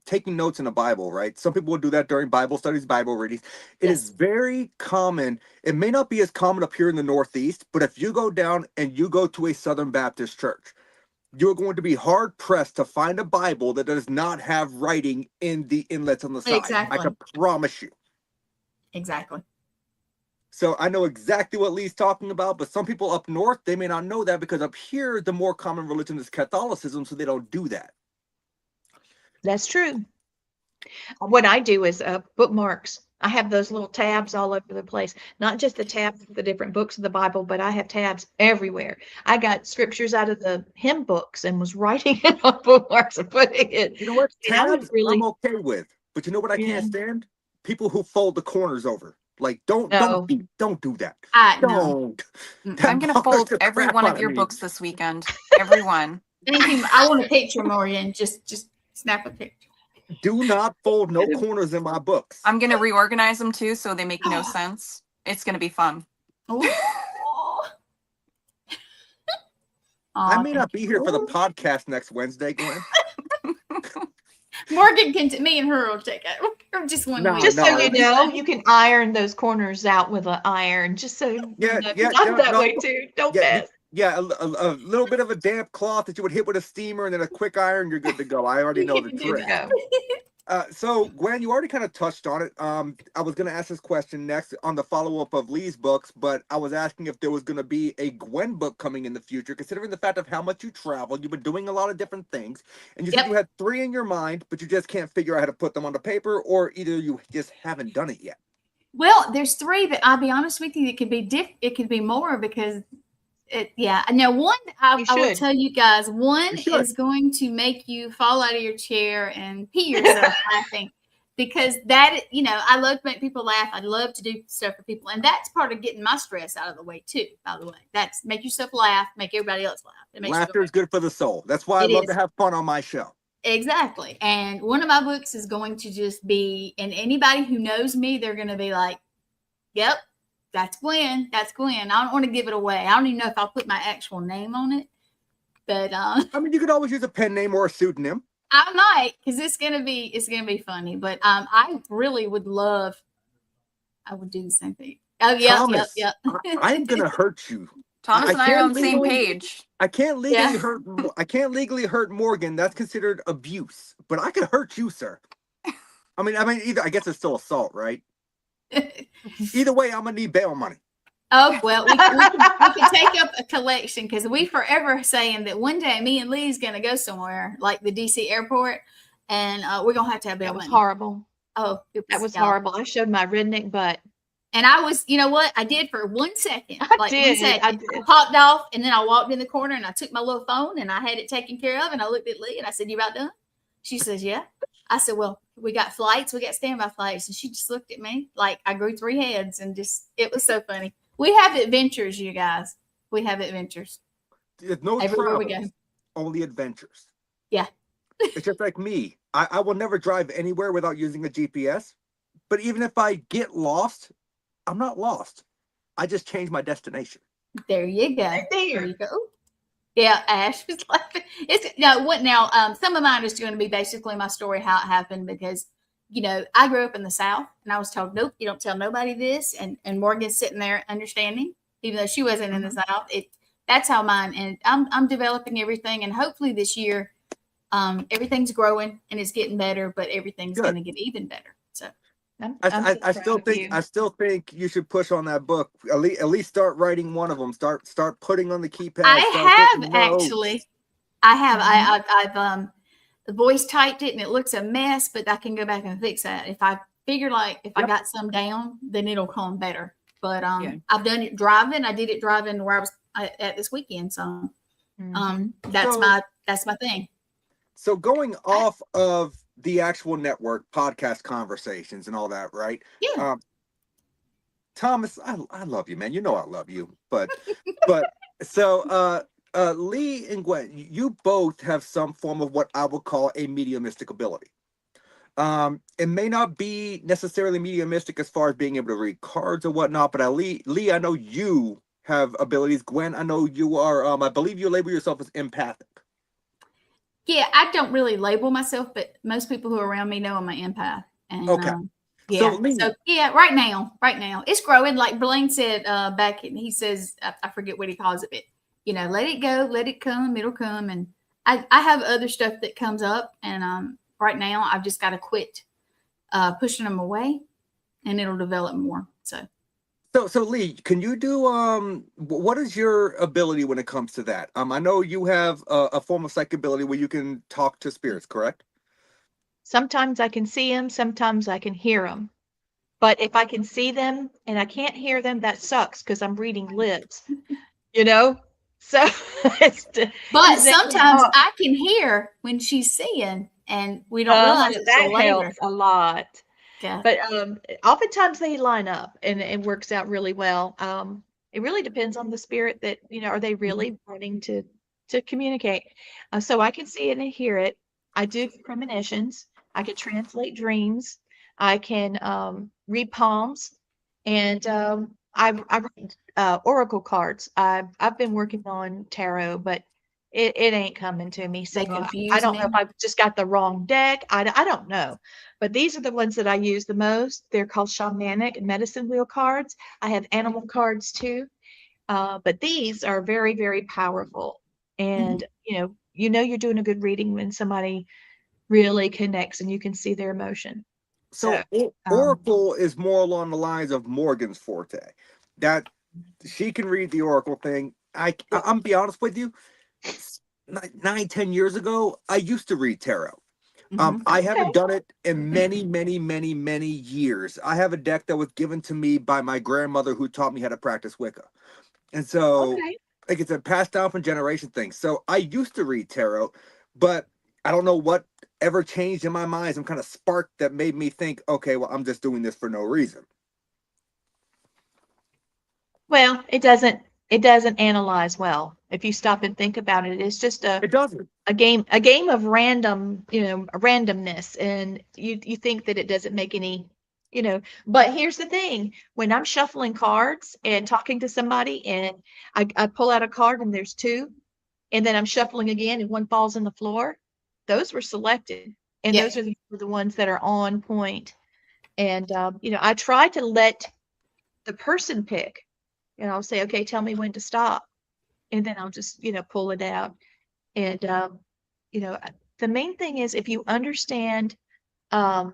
taking notes in the Bible, right? Some people will do that during Bible studies, Bible readings. It is very common. It may not be as common up here in the Northeast, but if you go down and you go to a Southern Baptist church, you're going to be hard pressed to find a Bible that does not have writing in the inlets on the side.
Exactly.
I can promise you.
Exactly.
So I know exactly what Lee's talking about, but some people up north, they may not know that, because up here, the more common religion is Catholicism, so they don't do that.
That's true. What I do is bookmarks. I have those little tabs all over the place, not just the tabs of the different books of the Bible, but I have tabs everywhere. I got scriptures out of the hymn books and was writing it on bookmarks and putting it.
You know what?
And I was
Tabs,
really,
I'm okay with, but you know what I
yeah,
can't stand? People who fold the corners over. Like, don't
no.
do that.
No.
Don't.
Mm-mm.
That
I'm gonna
bothers
fold
the
every
crap
one
out
of
of
your
me.
books this weekend. Every one.
Thank you. I want a picture, Morgan. Just snap a picture.
Do not fold no corners in my books.
I'm gonna reorganize them too, so they make no sense. It's gonna be fun.
Oh.
I may not be here for the podcast next Wednesday, Gwen.
Morgan can. Me and her will take it. Just one week.
Just so
No.
you know, you can iron those corners out with an iron. Just so you
Yeah,
know,
yeah,
I'm
no,
that
no.
way too. Don't
Yeah,
mess.
a little bit of a damp cloth that you would hit with a steamer, and then a quick iron, you're good to go. I already know the
You
trick.
Go.
So Gwen, you already kind of touched on it. I was going to ask this question next on the follow-up of Lee's books, but I was asking if there was going to be a Gwen book coming in the future, considering the fact of how much you travel. You've been doing a lot of different things, and you said you had 3 in your mind, but you just can't figure out how to put them on the paper, or either you just haven't done it yet.
Well, there's 3 that I'll be honest with you. It could be it could be more because Now one, I will tell you guys, one is going to make you fall out of your chair and pee yourself laughing, because that, I love to make people laugh. I love to do stuff for people, and that's part of getting my stress out of the way too. By the way, that's make yourself laugh, make everybody else laugh.
Laughter is good for the soul. That's why I love to have fun on my show.
Exactly. And one of my books is going to just be, and anybody who knows me, they're going to be like, yep, that's Gwen. That's Gwen. I don't want to give it away. I don't even know if I'll put my actual name on it. But
I mean, you could always use a pen name or a pseudonym.
I might, because it's gonna be funny. But I really would love. I would do the same thing. Oh yeah,
Thomas,
yeah.
I'm gonna hurt you.
Thomas and I are on the same page.
I can't legally hurt. I can't legally hurt Morgan. That's considered abuse. But I could hurt you, sir. I mean, either. I guess it's still assault, right? Either way, I'm gonna need bail money.
Oh well, we can take up collection because we forever saying that one day me and Lee's going to go somewhere like the DC airport, and we're going to have
That
bail
was
money.
horrible.
Oh,
That was
y'all.
horrible. I showed my redneck butt.
And I was, you know what? I did for 1 second.
I did.
I popped off, and then I walked in the corner and I took my little phone and I had it taken care of. And I looked at Lee and I said, "You about done?" She says, "Yeah." I said, "Well, we got flights. We got standby flights." And she just looked at me like I grew 3 heads, and just, it was so funny. We have adventures, you guys. We have adventures.
There's no
Everywhere we
travel,
go.
only adventures.
Yeah.
It's just like me. I will never drive anywhere without using a GPS. But even if I get lost, I'm not lost. I just change my destination.
There you go.
Right
There you go. Yeah, Ash was laughing. Some of mine is going to be basically my story, how it happened, because, you know, I grew up in the South and I was told, nope, you don't tell nobody this. And Morgan's sitting there understanding, even though she wasn't in the South. That's how mine, and I'm developing everything, and hopefully this year, everything's growing and it's getting better, but everything's going to get even better. So
I still think you should push on that book. At least start writing one of them. Start putting on the keypad.
I have actually. I've voice typed it and it looks a mess, but I can go back and fix that. If I figure I got some down, then it'll come better. But I've done it driving. I did it driving where I was at this weekend. So that's my thing.
So going off of the actual network, podcast conversations and all that, right?
Yeah.
Thomas, I love you, man. You know I love you. But so Lee and Gwen, you both have some form of what I would call a mediumistic ability. It may not be necessarily mediumistic as far as being able to read cards or whatnot, but Lee, I know you have abilities. Gwen, I know you are, I believe you label yourself as empathic.
Yeah, I don't really label myself, but most people who are around me know I'm an empath. And,
okay.
Right now it's growing. Like Blaine said back, he says, I forget what he calls it, but you know, let it go, let it come, it'll come. And I have other stuff that comes up, and right now I've just got to quit pushing them away, and it'll develop more. So
Lee, can you do what is your ability when it comes to that? I know you have a form of psychic ability where you can talk to spirits, correct?
Sometimes I can see them, sometimes I can hear them. But if I can see them and I can't hear them, that sucks because I'm reading lips, you know? So
but sometimes I can hear when she's seeing, and we don't realize it's
that
later.
helps a lot.
Yeah.
But oftentimes they line up and it works out really well. It really depends on the spirit that, you know, are they really wanting to communicate? So I can see it and hear it. I do premonitions. I can translate dreams. I can read palms, and I read oracle cards. I've been working on tarot, but it ain't coming to me. So I don't know if I've just got the wrong deck. I don't know. But these are the ones that I use the most. They're called shamanic and medicine wheel cards. I have animal cards too. But these are very, very powerful. And, you know you're doing a good reading when somebody really connects and you can see their emotion.
So oracle is more along the lines of Morgan's forte. That she can read the oracle thing. I'm be honest with you, 9-10 years ago, I used to read tarot. I haven't done it in many, many, many, many years. I have a deck that was given to me by my grandmother who taught me how to practice Wicca. And so like it's a passed down from generation thing. So I used to read tarot, but I don't know what ever changed in my mind, some kind of spark that made me think, okay, well, I'm just doing this for no reason.
Well, it doesn't analyze well. If you stop and think about it, it's just a game of random, randomness. And you think that it doesn't make any, but here's the thing. When I'm shuffling cards and talking to somebody and I pull out a card and there's 2, and then I'm shuffling again and one falls on the floor, those were selected. And those are the ones that are on point. And, I try to let the person pick. And I'll say, okay, tell me when to stop. And then I'll just, pull it out. And, the main thing is if you understand how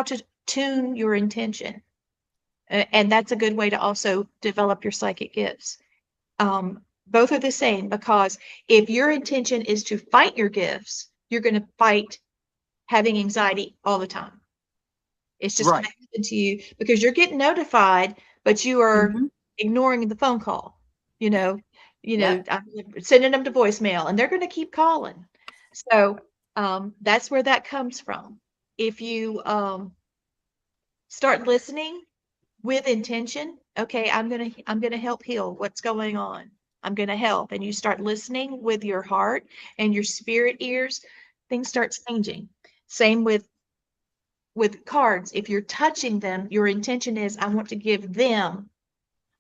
to tune your intention, and that's a good way to also develop your psychic gifts. Both are the same, because if your intention is to fight your gifts, you're going to fight having anxiety all the time. It's just going
Right.
to happen to you because you're getting notified, but you are
Mhm.
ignoring the phone call. I'm
Yep.
sending them to voicemail, and they're going to keep calling. So that's where that comes from. If you start listening with intention, okay, I'm gonna help heal what's going on. I'm gonna help, and you start listening with your heart and your spirit ears, things start changing. Same with cards. If you're touching them, your intention is, I want to give them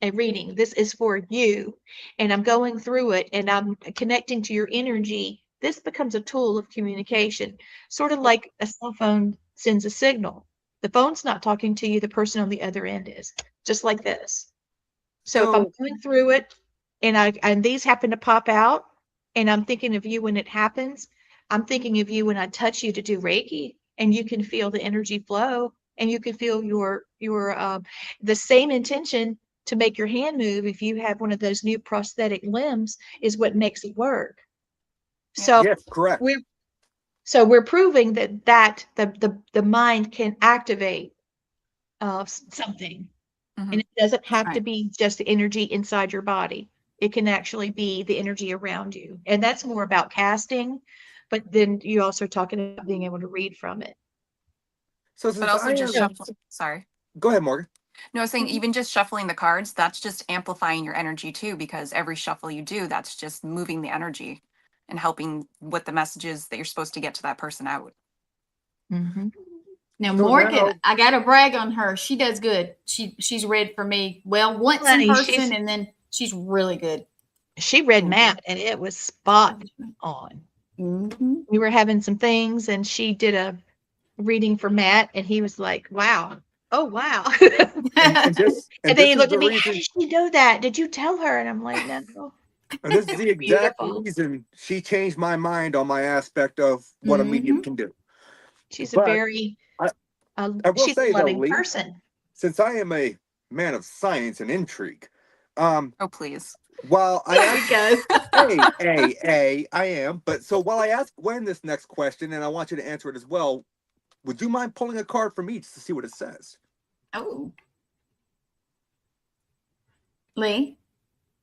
a reading. This is for you. And I'm going through it and I'm connecting to your energy. This becomes a tool of communication, sort of like a cell phone sends a signal. The phone's not talking to you, the person on the other end is, just like this. So if I'm
So
going through it and these happen to pop out and I'm thinking of you when it happens, I'm thinking of you when I touch you to do Reiki, and you can feel the energy flow, and you can feel your the same intention to make your hand move if you have one of those new prosthetic limbs is what makes it work.
Yeah.
So
yes, correct.
we're proving that the mind can activate something.
Mhm.
And it doesn't have to
Right.
be just the energy inside your body. It can actually be the energy around you. And that's more about casting, but then you also talking about being able to read from it.
So
But
since
also
I
just
am,
shuffle. Sorry.
go ahead, Morgan.
No, I was saying
Mhm.
even just shuffling the cards, that's just amplifying your energy too, because every shuffle you do, that's just moving the energy and helping with the messages that you're supposed to get to that person out.
Mhm.
Now
So
Morgan,
now,
I gotta brag on her. She does good. She's read for me once in
Honey,
person, and then she's really good.
she read
Thank you.
Matt, and it was spot on.
Mhm.
We were having some things, and she did a reading for Matt, and he was like, wow. Oh, wow.
and this
And
and
then
this
he
is
looked
the
at me, how
reason,
did she know that? Did you tell her? And I'm like, no.
and this is the exact
Beautiful.
reason she changed my mind on my aspect of what a medium
Mhm.
can do.
She's a
But
very,
I, I will
she's a
say though,
loving
Lee,
person.
since I am a man of science and intrigue, um,
Oh, please.
while I
There
ask,
we go.
I am. But so while I ask Gwen this next question, and I want you to answer it as well, would you mind pulling a card from each to see what it says?
Oh, Lee,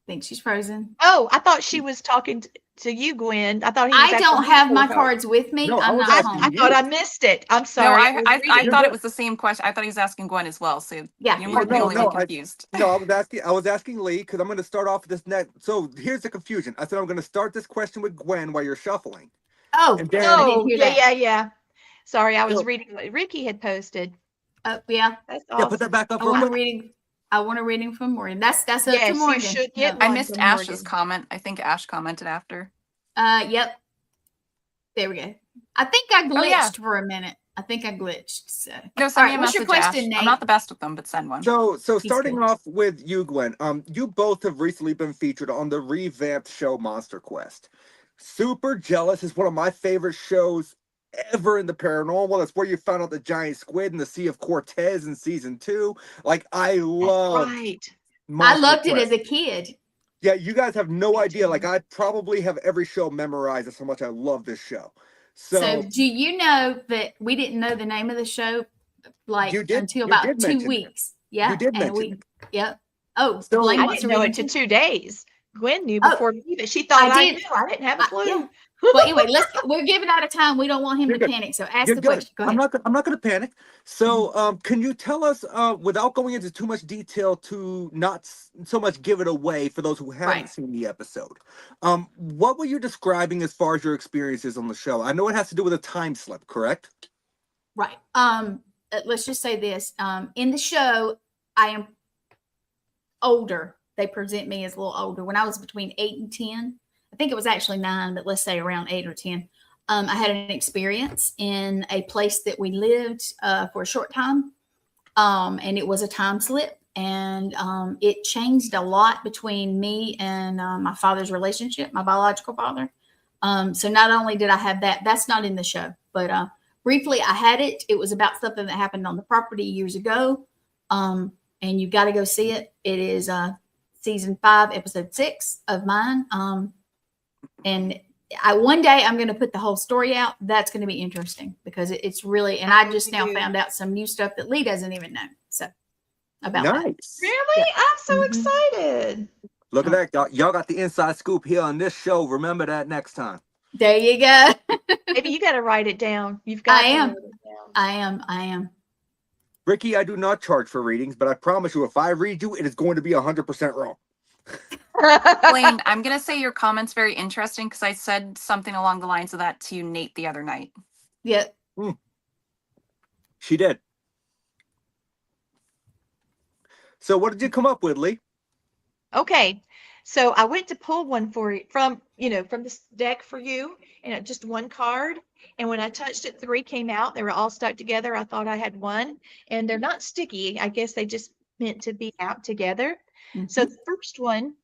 think she's frozen.
Oh, I thought she was talking to you, Gwen. I thought he was
I
asking
don't
me to
have
pull a
my
card.
cards with me.
No, I
I'm
was
not
asking
I
home.
thought I
you.
missed it. I'm
No,
sorry.
I
was
I, I
reading.
You're
thought it
good.
was the same question. I thought he was asking Gwen as well. So
Yeah.
you
Oh
might be the
no,
only one
no,
confused.
I was asking Lee because I'm going to start off with this next. So here's the confusion. I said I'm going to start this question with Gwen while you're shuffling,
Oh,
and
I
then
didn't
Oh,
hear
yeah,
that.
yeah. Sorry, I was
so
reading what Ricky had posted.
Oh, yeah.
That's
yeah, put that
awesome.
back up
I
real
want a
quick.
reading. I want a reading from Morgan. That's up to
Yes, you
Morgan.
should
No.
get
I
one
missed
from
Ash's
Morgan.
comment. I think Ash commented after.
Yep. There we go. I think I glitched
Oh, yeah.
for a minute. I think I glitched. So,
No,
all
send me
right.
a
What's your
message, Ash.
question,
I'm
Nate?
not the best with them, but send one.
So
He's
starting
good.
off with you, Gwen. You both have recently been featured on the revamped show Monster Quest. Super Jealous is one of my favorite shows ever in the paranormal. That's where you found out the giant squid in the Sea of Cortez in season 2. Like I
That's
loved
right.
I
Monster
loved it
Quest.
as a kid.
Yeah, you guys have no
Me
idea.
too.
Like I probably have every show memorized. That's how much I love this show.
So,
So
do you know that we didn't know the name of the show like until
you
about
did
2
mention it.
weeks?
You
Yeah,
did
and
mention it.
yep. Oh,
So
Blaine
I
wants to
didn't know
read
it
them
to
too.
2 days. Gwen knew
Oh,
before me, but she thought
I
I
did.
knew. I didn't have a clue.
Yeah. Well, anyway, we're giving out of time. We don't want him
you're
to
good.
panic. So, ask
You're
the
good.
question. Go ahead.
I'm not going to panic. So, can you tell us, without going into too much detail, to not so much give it away for those who haven't
Right.
seen the episode? What were you describing as far as your experiences on the show? I know it has to do with a time slip, correct?
Right. Let's just say this. In the show, I am older. They present me as a little older. When I was between 8 and 10, I think it was actually 9, but let's say around 8 or 10. I had an experience in a place that we lived for a short time. And it was a time slip. And it changed a lot between me and my father's relationship, my biological father. So not only did I have that, that's not in the show, but briefly I had it. It was about something that happened on the property years ago. And you got to go see it. It is season 5, episode 6 of mine. And one day I'm going to put the whole story out. That's going to be interesting because it's really, and I just now found out some new stuff that Lee doesn't even know. So about
Nice.
Really?
Yeah.
I'm so
Mhm.
excited.
Look at that. Y'all got the inside scoop here on this show. Remember that next time.
There you go.
Maybe you got to write it down. You've got
I
to
am.
write it down.
I am.
Ricky, I do not charge for readings, but I promise you, if I read you, it is going to be 100% wrong.
Blaine, I'm going to say your comment's very interesting because I said something along the lines of that to Nate the other night.
Yeah.
She did. So what did you come up with, Lee?
Okay, so I went to pull one for you from this deck for you, and just one card. And when I touched it, 3 came out. They were all stuck together. I thought I had one, and they're not sticky. I guess they just meant to be out together. So the first one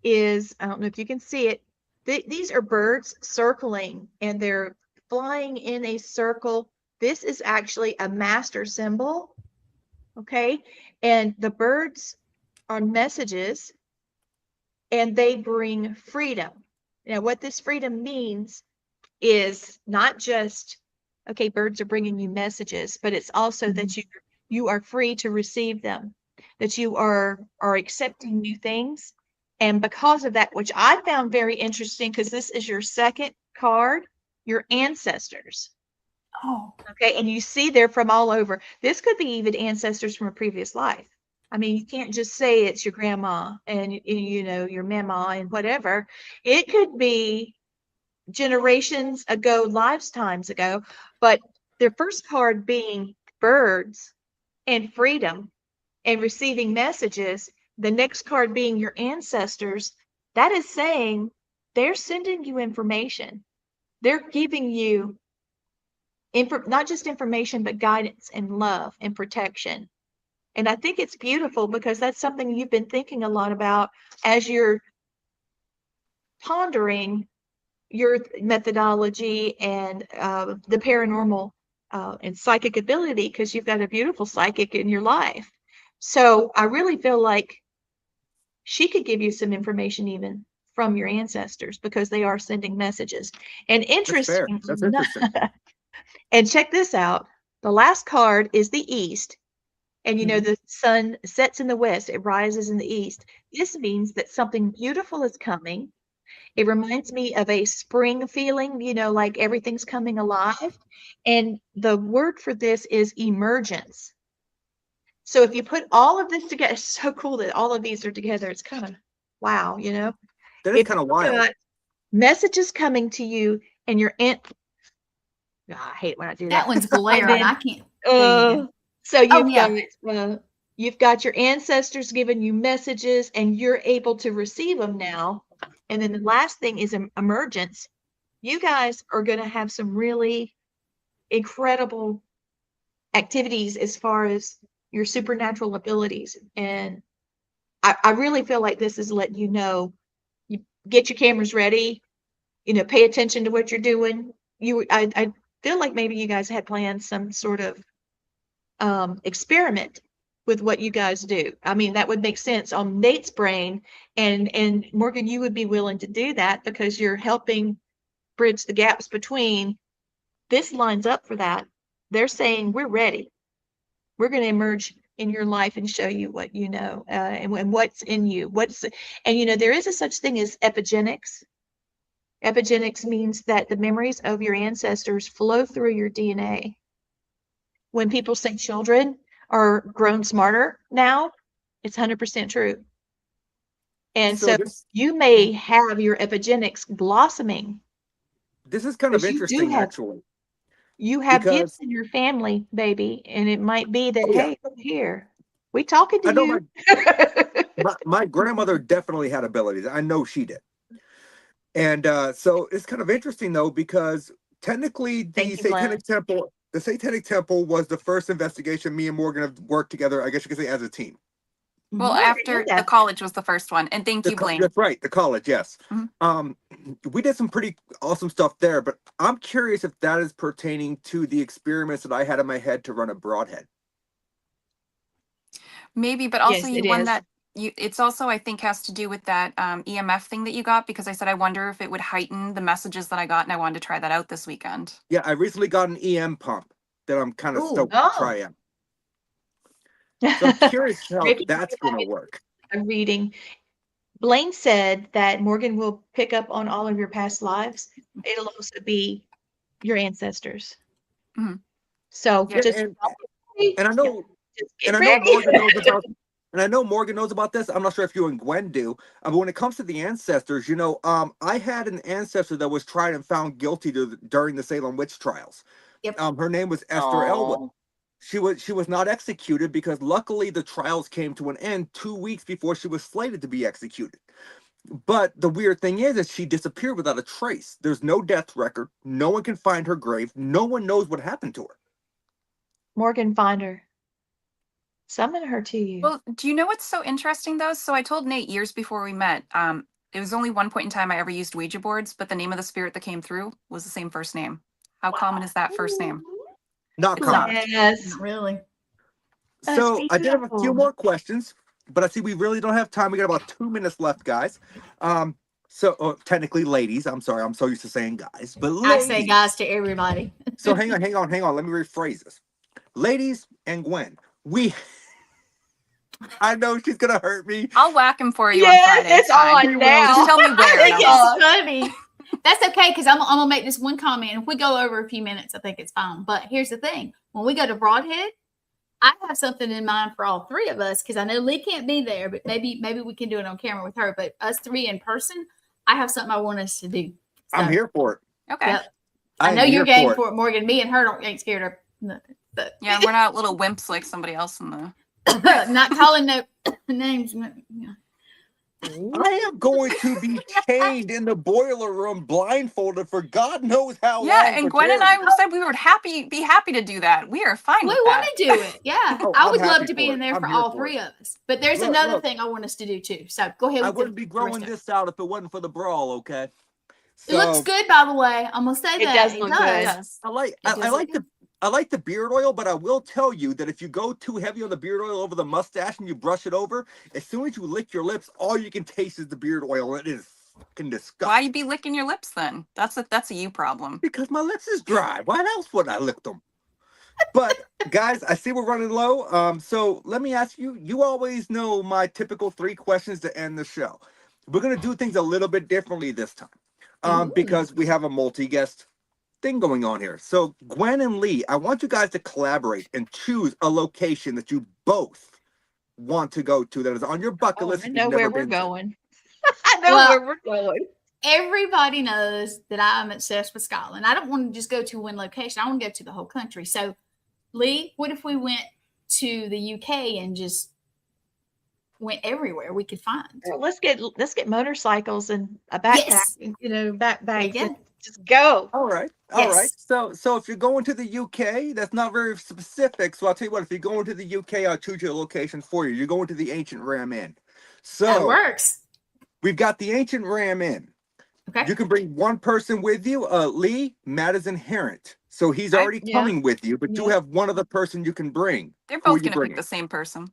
is, I don't know if you can see it. These are birds circling, and they're flying in a circle. This is actually a master symbol. Okay, and the birds are messages, and they bring freedom. Now, what this freedom means is not just, okay, birds are bringing you messages, but it's also that you are free to receive them, that you are accepting new things. And because of that, which I found very interesting, because this is your second card, your ancestors.
Oh.
Okay, and you see they're from all over. This could be even ancestors from a previous life. I mean, you can't just say it's your grandma and your mama and whatever. It could be generations ago, lifetimes ago. But their first card being birds and freedom and receiving messages, the next card being your ancestors, that is saying they're sending you information. They're giving you not just information, but guidance and love and protection. And I think it's beautiful because that's something you've been thinking a lot about as you're pondering your methodology and the paranormal and psychic ability, because you've got a beautiful psychic in your life. So I really feel like she could give you some information even from your ancestors, because they are sending messages. And interesting.
That's interesting.
And check this out. The last card is the East. And the sun sets in the west, it rises in the east. This means that something beautiful is coming. It reminds me of a spring feeling, like everything's coming alive. And the word for this is emergence. So if you put all of this together, it's so cool that all of these are together. It's kind of wow,
That is kind of wild.
Got messages coming to you, and your I hate when I do that.
That one's glaring. I can't.
So
Oh,
you've got your ancestors giving you messages, and you're able to receive them now. And then the last thing is emergence. You guys are going to have some really incredible activities as far as your supernatural abilities. And I really feel like this is letting you know, you get your cameras ready, pay attention to what you're doing. I feel like maybe you guys had planned some sort of experiment with what you guys do. I mean, that would make sense on Nate's brain, and Morgan, you would be willing to do that because you're helping bridge the gaps between. This lines up for that. They're saying, we're ready. We're going to emerge in your life and show you what you know, and what's in you. And there is a such thing as epigenetics. Epigenetics means that the memories of your ancestors flow through your DNA. When people say children are grown smarter now, it's 100% true. And so you may have your epigenetics blossoming.
This is kind of interesting, actually.
You have gifts in your family, baby, and it might be that, hey, look here, we talking to you.
My grandmother definitely had abilities. I know she did. And so it's kind of interesting, though, because technically the Satanic Temple was the first investigation me and Morgan have worked together, I guess you could say, as a team.
Well, after the college was the first one. And thank you, Blaine.
That's right. The college, yes. We did some pretty awesome stuff there, but I'm curious if that is pertaining to the experiments that I had in my head to run a broadhead.
Maybe, but also
yes,
you won that it's also, I think, has to do with that EMF thing that you got, because I said I wonder if it would heighten the messages that I got, and I wanted to try that out this weekend.
Yeah, I recently got an EM pump that I'm kind of
Ooh.
stoked to try out. So I'm curious how
Ricky,
that's going to work.
I'm reading. Blaine said that Morgan will pick up on all of your past lives. It'll also be your ancestors.
Mhm.
So
Yeah,
just
And I know,
just
and
get
I know
ready.
Morgan knows about, and I know Morgan knows about this. I'm not sure if you and Gwen do, but when it comes to the ancestors, you know, I had an ancestor that was tried and found guilty during the Salem witch trials.
Yep.
Her name was Esther Elwell. She was not executed because luckily the trials came to an end 2 weeks before she was slated to be executed. But the weird thing is she disappeared without a trace. There's no death record. No one can find her grave. No one knows what happened to her.
Morgan, find her. Summon her to you.
Well, do you know what's so interesting though? So I told Nate years before we met, it was only one point in time I ever used Ouija boards, but the name of the spirit that came through was the same first name. How common is that first name?
Not
It's
common.
not.
Yes.
Not really.
That's
So I did have a few
beautiful.
more questions, but I see we really don't have time. We got about 2 minutes left, guys. Technically, ladies. I'm sorry. I'm so used to saying guys, but
I say
ladies.
guys to everybody.
So hang on. Let me rephrase this. Ladies and Gwen, I know she's gonna hurt me.
I'll whack him for you
Yes,
on Friday.
it's
fine.
on now.
Just tell me where.
It's
and I'll-
on.
It's funny. That's okay, because I'm gonna make this one comment. If we go over a few minutes, I think it's fine. But here's the thing: when we go to Broadhead, I have something in mind for all three of us, because I know Lee can't be there, but maybe we can do it on camera with her. But us three in person, I have something I want us to do. So,
I'm here for it.
Okay.
Yep. I know
am
you're
here
game for it, Morgan. Me and her ain't scared of nothing. But
Yeah, we're not little wimps like somebody else in the.
not calling no names. Yeah.
I am going to be chained in the boiler room, blindfolded for God knows how long.
Yeah, and
for
Gwen and
charity.
I said we would be happy to do that. We are fine
We
with
want
that.
to do it. Yeah.
Oh,
I
I'm
would love
happy
to be
for
in
it.
there
I'm
for
here
all
for
three
it.
of us. But there's
Look,
another
look.
thing I want us to do too. So go ahead.
I
with
wouldn't be
the rest
growing
of it.
this out if it wasn't for the brawl, okay?
It looks good, by the way. I'm gonna say
It
that.
does look good.
Yes.
I like
It does look good.
I like the beard oil, but I will tell you that if you go too heavy on the beard oil over the mustache and you brush it over, as soon as you lick your lips, all you can taste is the beard oil. It is fucking disgusting.
Why you be licking your lips then? That's a you problem.
Because my lips is dry. Why else would I lick them? But guys, I see we're running low. So let me ask you. You always know my typical 3 questions to end the show. We're gonna do things a little bit differently this time, because we have a multi-guest thing going on here. So Gwen and Lee, I want you guys to collaborate and choose a location that you both want to go to that is on your bucket
Oh,
list.
I
that
know
you've
where
never
we're
been to.
going. I know
Well,
where we're going.
Everybody knows that I'm obsessed with Scotland. I don't want to just go to one location. I want to go to the whole country. So, Lee, what if we went to the UK and just went everywhere we could find?
Well, let's get motorcycles and a backpack,
Yes.
and, backpacks,
There you go.
and just go.
All right.
Yes.
So if you're going to the UK, that's not very specific. So I'll tell you what, if you're going to the UK, I'll choose your location for you. You're going to the Ancient Ram Inn.
That
So
works.
we've got the Ancient Ram Inn.
Okay.
You can bring one person with you. Lee, Matt is inherent. So he's
Okay.
already coming with you, but you
Yeah.
have one other person you can bring.
They're
Who are
both
you
gonna pick
bringing?
the same person.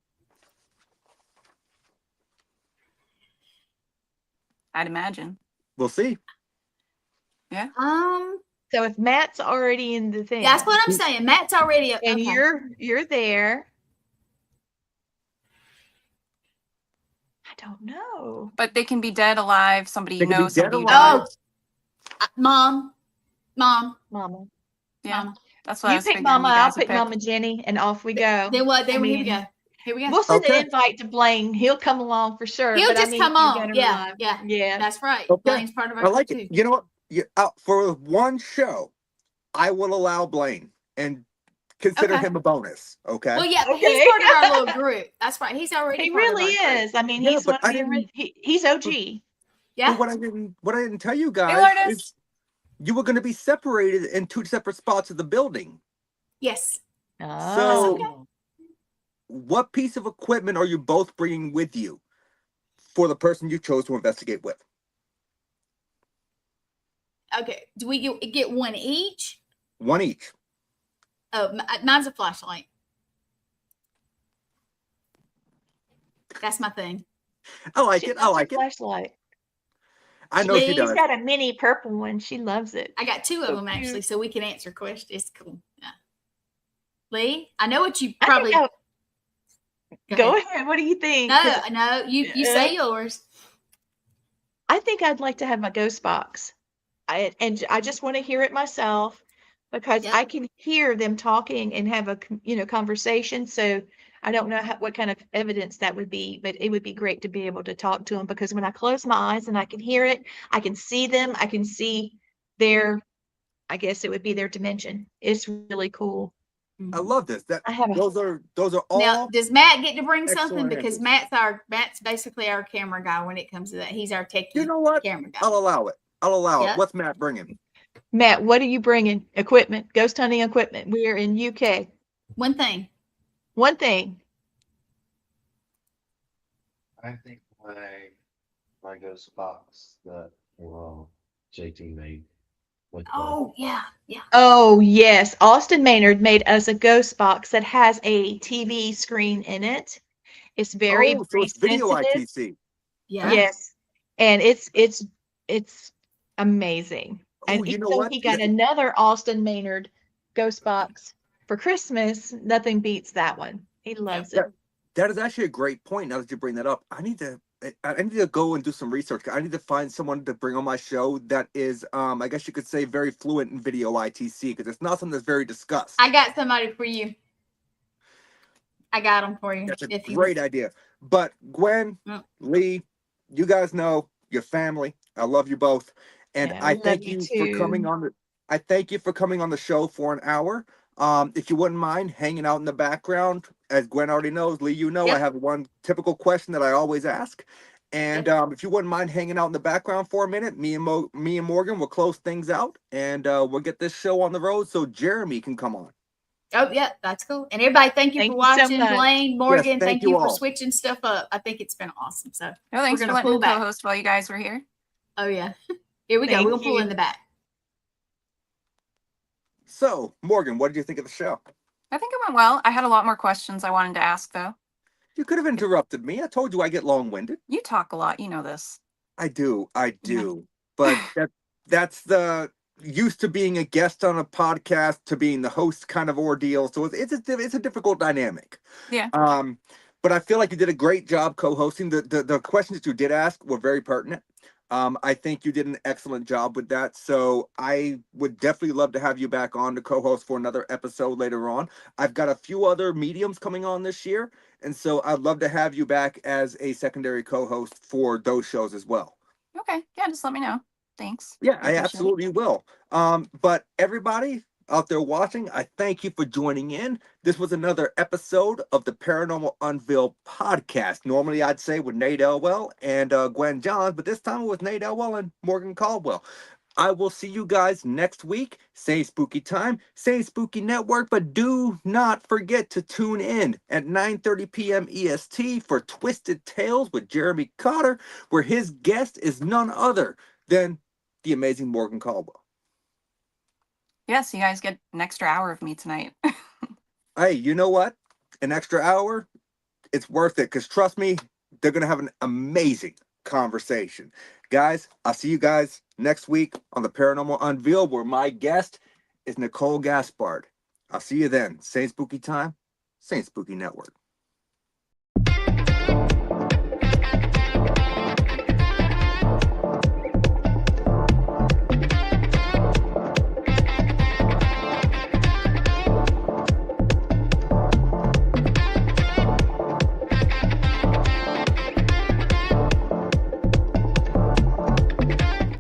I'd imagine.
We'll see.
So if Matt's already in the thing,
That's what I'm saying. Matt's already
and
okay.
you're there. I don't know.
But they can be dead, alive, somebody
They
you
can be
know,
dead,
somebody you
alive.
don't.
Mom.
Mama.
Yeah,
Mama.
that's what I
You
was
pick
figuring
Mama,
you
I'll
guys would
pick Mama Jenny, and off we go.
Then what? Then
I
here we
mean,
go. Here we go.
We'll send
Okay.
an invite to Blaine. He'll come along for sure.
He'll
but
just
I mean,
come
you
on.
gotta
Yeah,
rely-
yeah.
yeah.
That's right.
Okay.
Blaine's part of our
I like
crew
it.
too.
You know what? For one show, I will allow Blaine and consider
Okay.
him a bonus. Okay.
Well, yeah, but
Okay.
he's part of our little group. That's right. He's already
He
part of
really
our group.
is. I mean,
Yeah,
he's
but
one of the he's OG.
Yeah.
But what I didn't tell you guys
Lourdes.
is you were going to be separated in 2 separate spots of the building.
Yes.
So-
okay.
What piece of equipment are you both bringing with you for the person you chose to investigate with?
Okay. Do we get one each?
One each.
Oh, mine's a flashlight. That's my thing.
I like
She
it. I
loves her
like it.
flashlight.
I know she
Please.
does.
She's got a mini purple one. She loves it.
I got 2 of
So
them actually,
cute.
so we can answer questions. It's cool. Yeah. Lee, I know what you
I
probably
think
go
go
ahead.
ahead. What do you think? 'Cause,
No, you say yours.
I think I'd like to have my ghost box. I just want to hear it myself because
Yep.
I can hear them talking and have a conversation. So I don't know what kind of evidence that would be, but it would be great to be able to talk to them because when I close my eyes and I can hear it, I can see them. I can see their, I guess it would be their dimension. It's really cool.
I love this. That
I have a
those are
Now,
all
does Matt get to bring something?
excellent
Because
answers.
Matt's basically our camera guy when it comes to that. He's our techie
You know what?
camera guy.
I'll allow it. I'll allow it.
Yep.
What's Matt bringing?
Matt, what are you bringing? Equipment, ghost hunting equipment. We are in UK.
One thing.
One thing.
I think my ghost box that JT made with
Oh yeah.
Oh, yes. Austin Maynard made us a ghost box that has a TV screen in it. It's very,
Oh, so
very
it's video
sensitive.
ITC.
Yeah.
Yes. And it's amazing.
Oh,
And
you
even
know
though
what?
he got another Austin Maynard ghost box for Christmas, nothing beats that one. He loves it.
That is actually a great point. Now that you bring that up, I need to go and do some research. I need to find someone to bring on my show that is, I guess you could say, very fluent in video ITC because it's not something that's very discussed.
I got somebody for you. I got them for you.
That's a great idea. But Gwen, Lee, you guys know your family. I love you both, and
Yeah,
I
we
thank
love you
you for
too.
coming on. I thank you for coming on the show for an hour. If you wouldn't mind hanging out in the background, as Gwen already knows, Lee, you know, I have one typical question that I always ask. And if you wouldn't mind hanging out in the background for a minute, me and Morgan will close things out, and we'll get this show on the road so Jeremy can come on.
Oh, yeah, that's cool. And everybody, thank you for watching.
much.
Blaine, Morgan,
Yes,
thank you for
all.
switching stuff up. I think it's been awesome. So
No, thanks
we're
for
gonna
letting
pull
me
back.
co-host while you guys were here.
Oh yeah. Here we go.
Thank
We're gonna pull
you.
in the back.
So, Morgan, what did you think of the show?
I think it went well. I had a lot more questions I wanted to ask, though.
You could have interrupted me. I told you I get long-winded.
You talk a lot. You know this.
I do. But that's the used to being a guest on a podcast to being the host kind of ordeal. So it's a difficult dynamic.
Yeah.
But I feel like you did a great job co-hosting. The questions that you did ask were very pertinent. I think you did an excellent job with that. So I would definitely love to have you back on to co-host for another episode later on. I've got a few other mediums coming on this year. And so I'd love to have you back as a secondary co-host for those shows as well.
Okay. Yeah, just let me know. Thanks.
Yeah, I
appreciate it.
absolutely will. But everybody out there watching, I thank you for joining in. This was another episode of the Paranormal Unveiled podcast. Normally I'd say with Nate Elwell and Gwen Johns, but this time it was Nate Elwell and Morgan Caldwell. I will see you guys next week. Same spooky time, same spooky network, but do not forget to tune in at 9:30 p.m. EST for Twisted Tales with Jeremy Cotter, where his guest is none other than the amazing Morgan Caldwell.
Yes, you guys get an extra hour of me tonight.
Hey, you know what? An extra hour, it's worth it because trust me, they're going to have an amazing conversation. Guys, I'll see you guys next week on the Paranormal Unveiled, where my guest is Nicole Gaspard. I'll see you then. Same spooky time, same spooky network.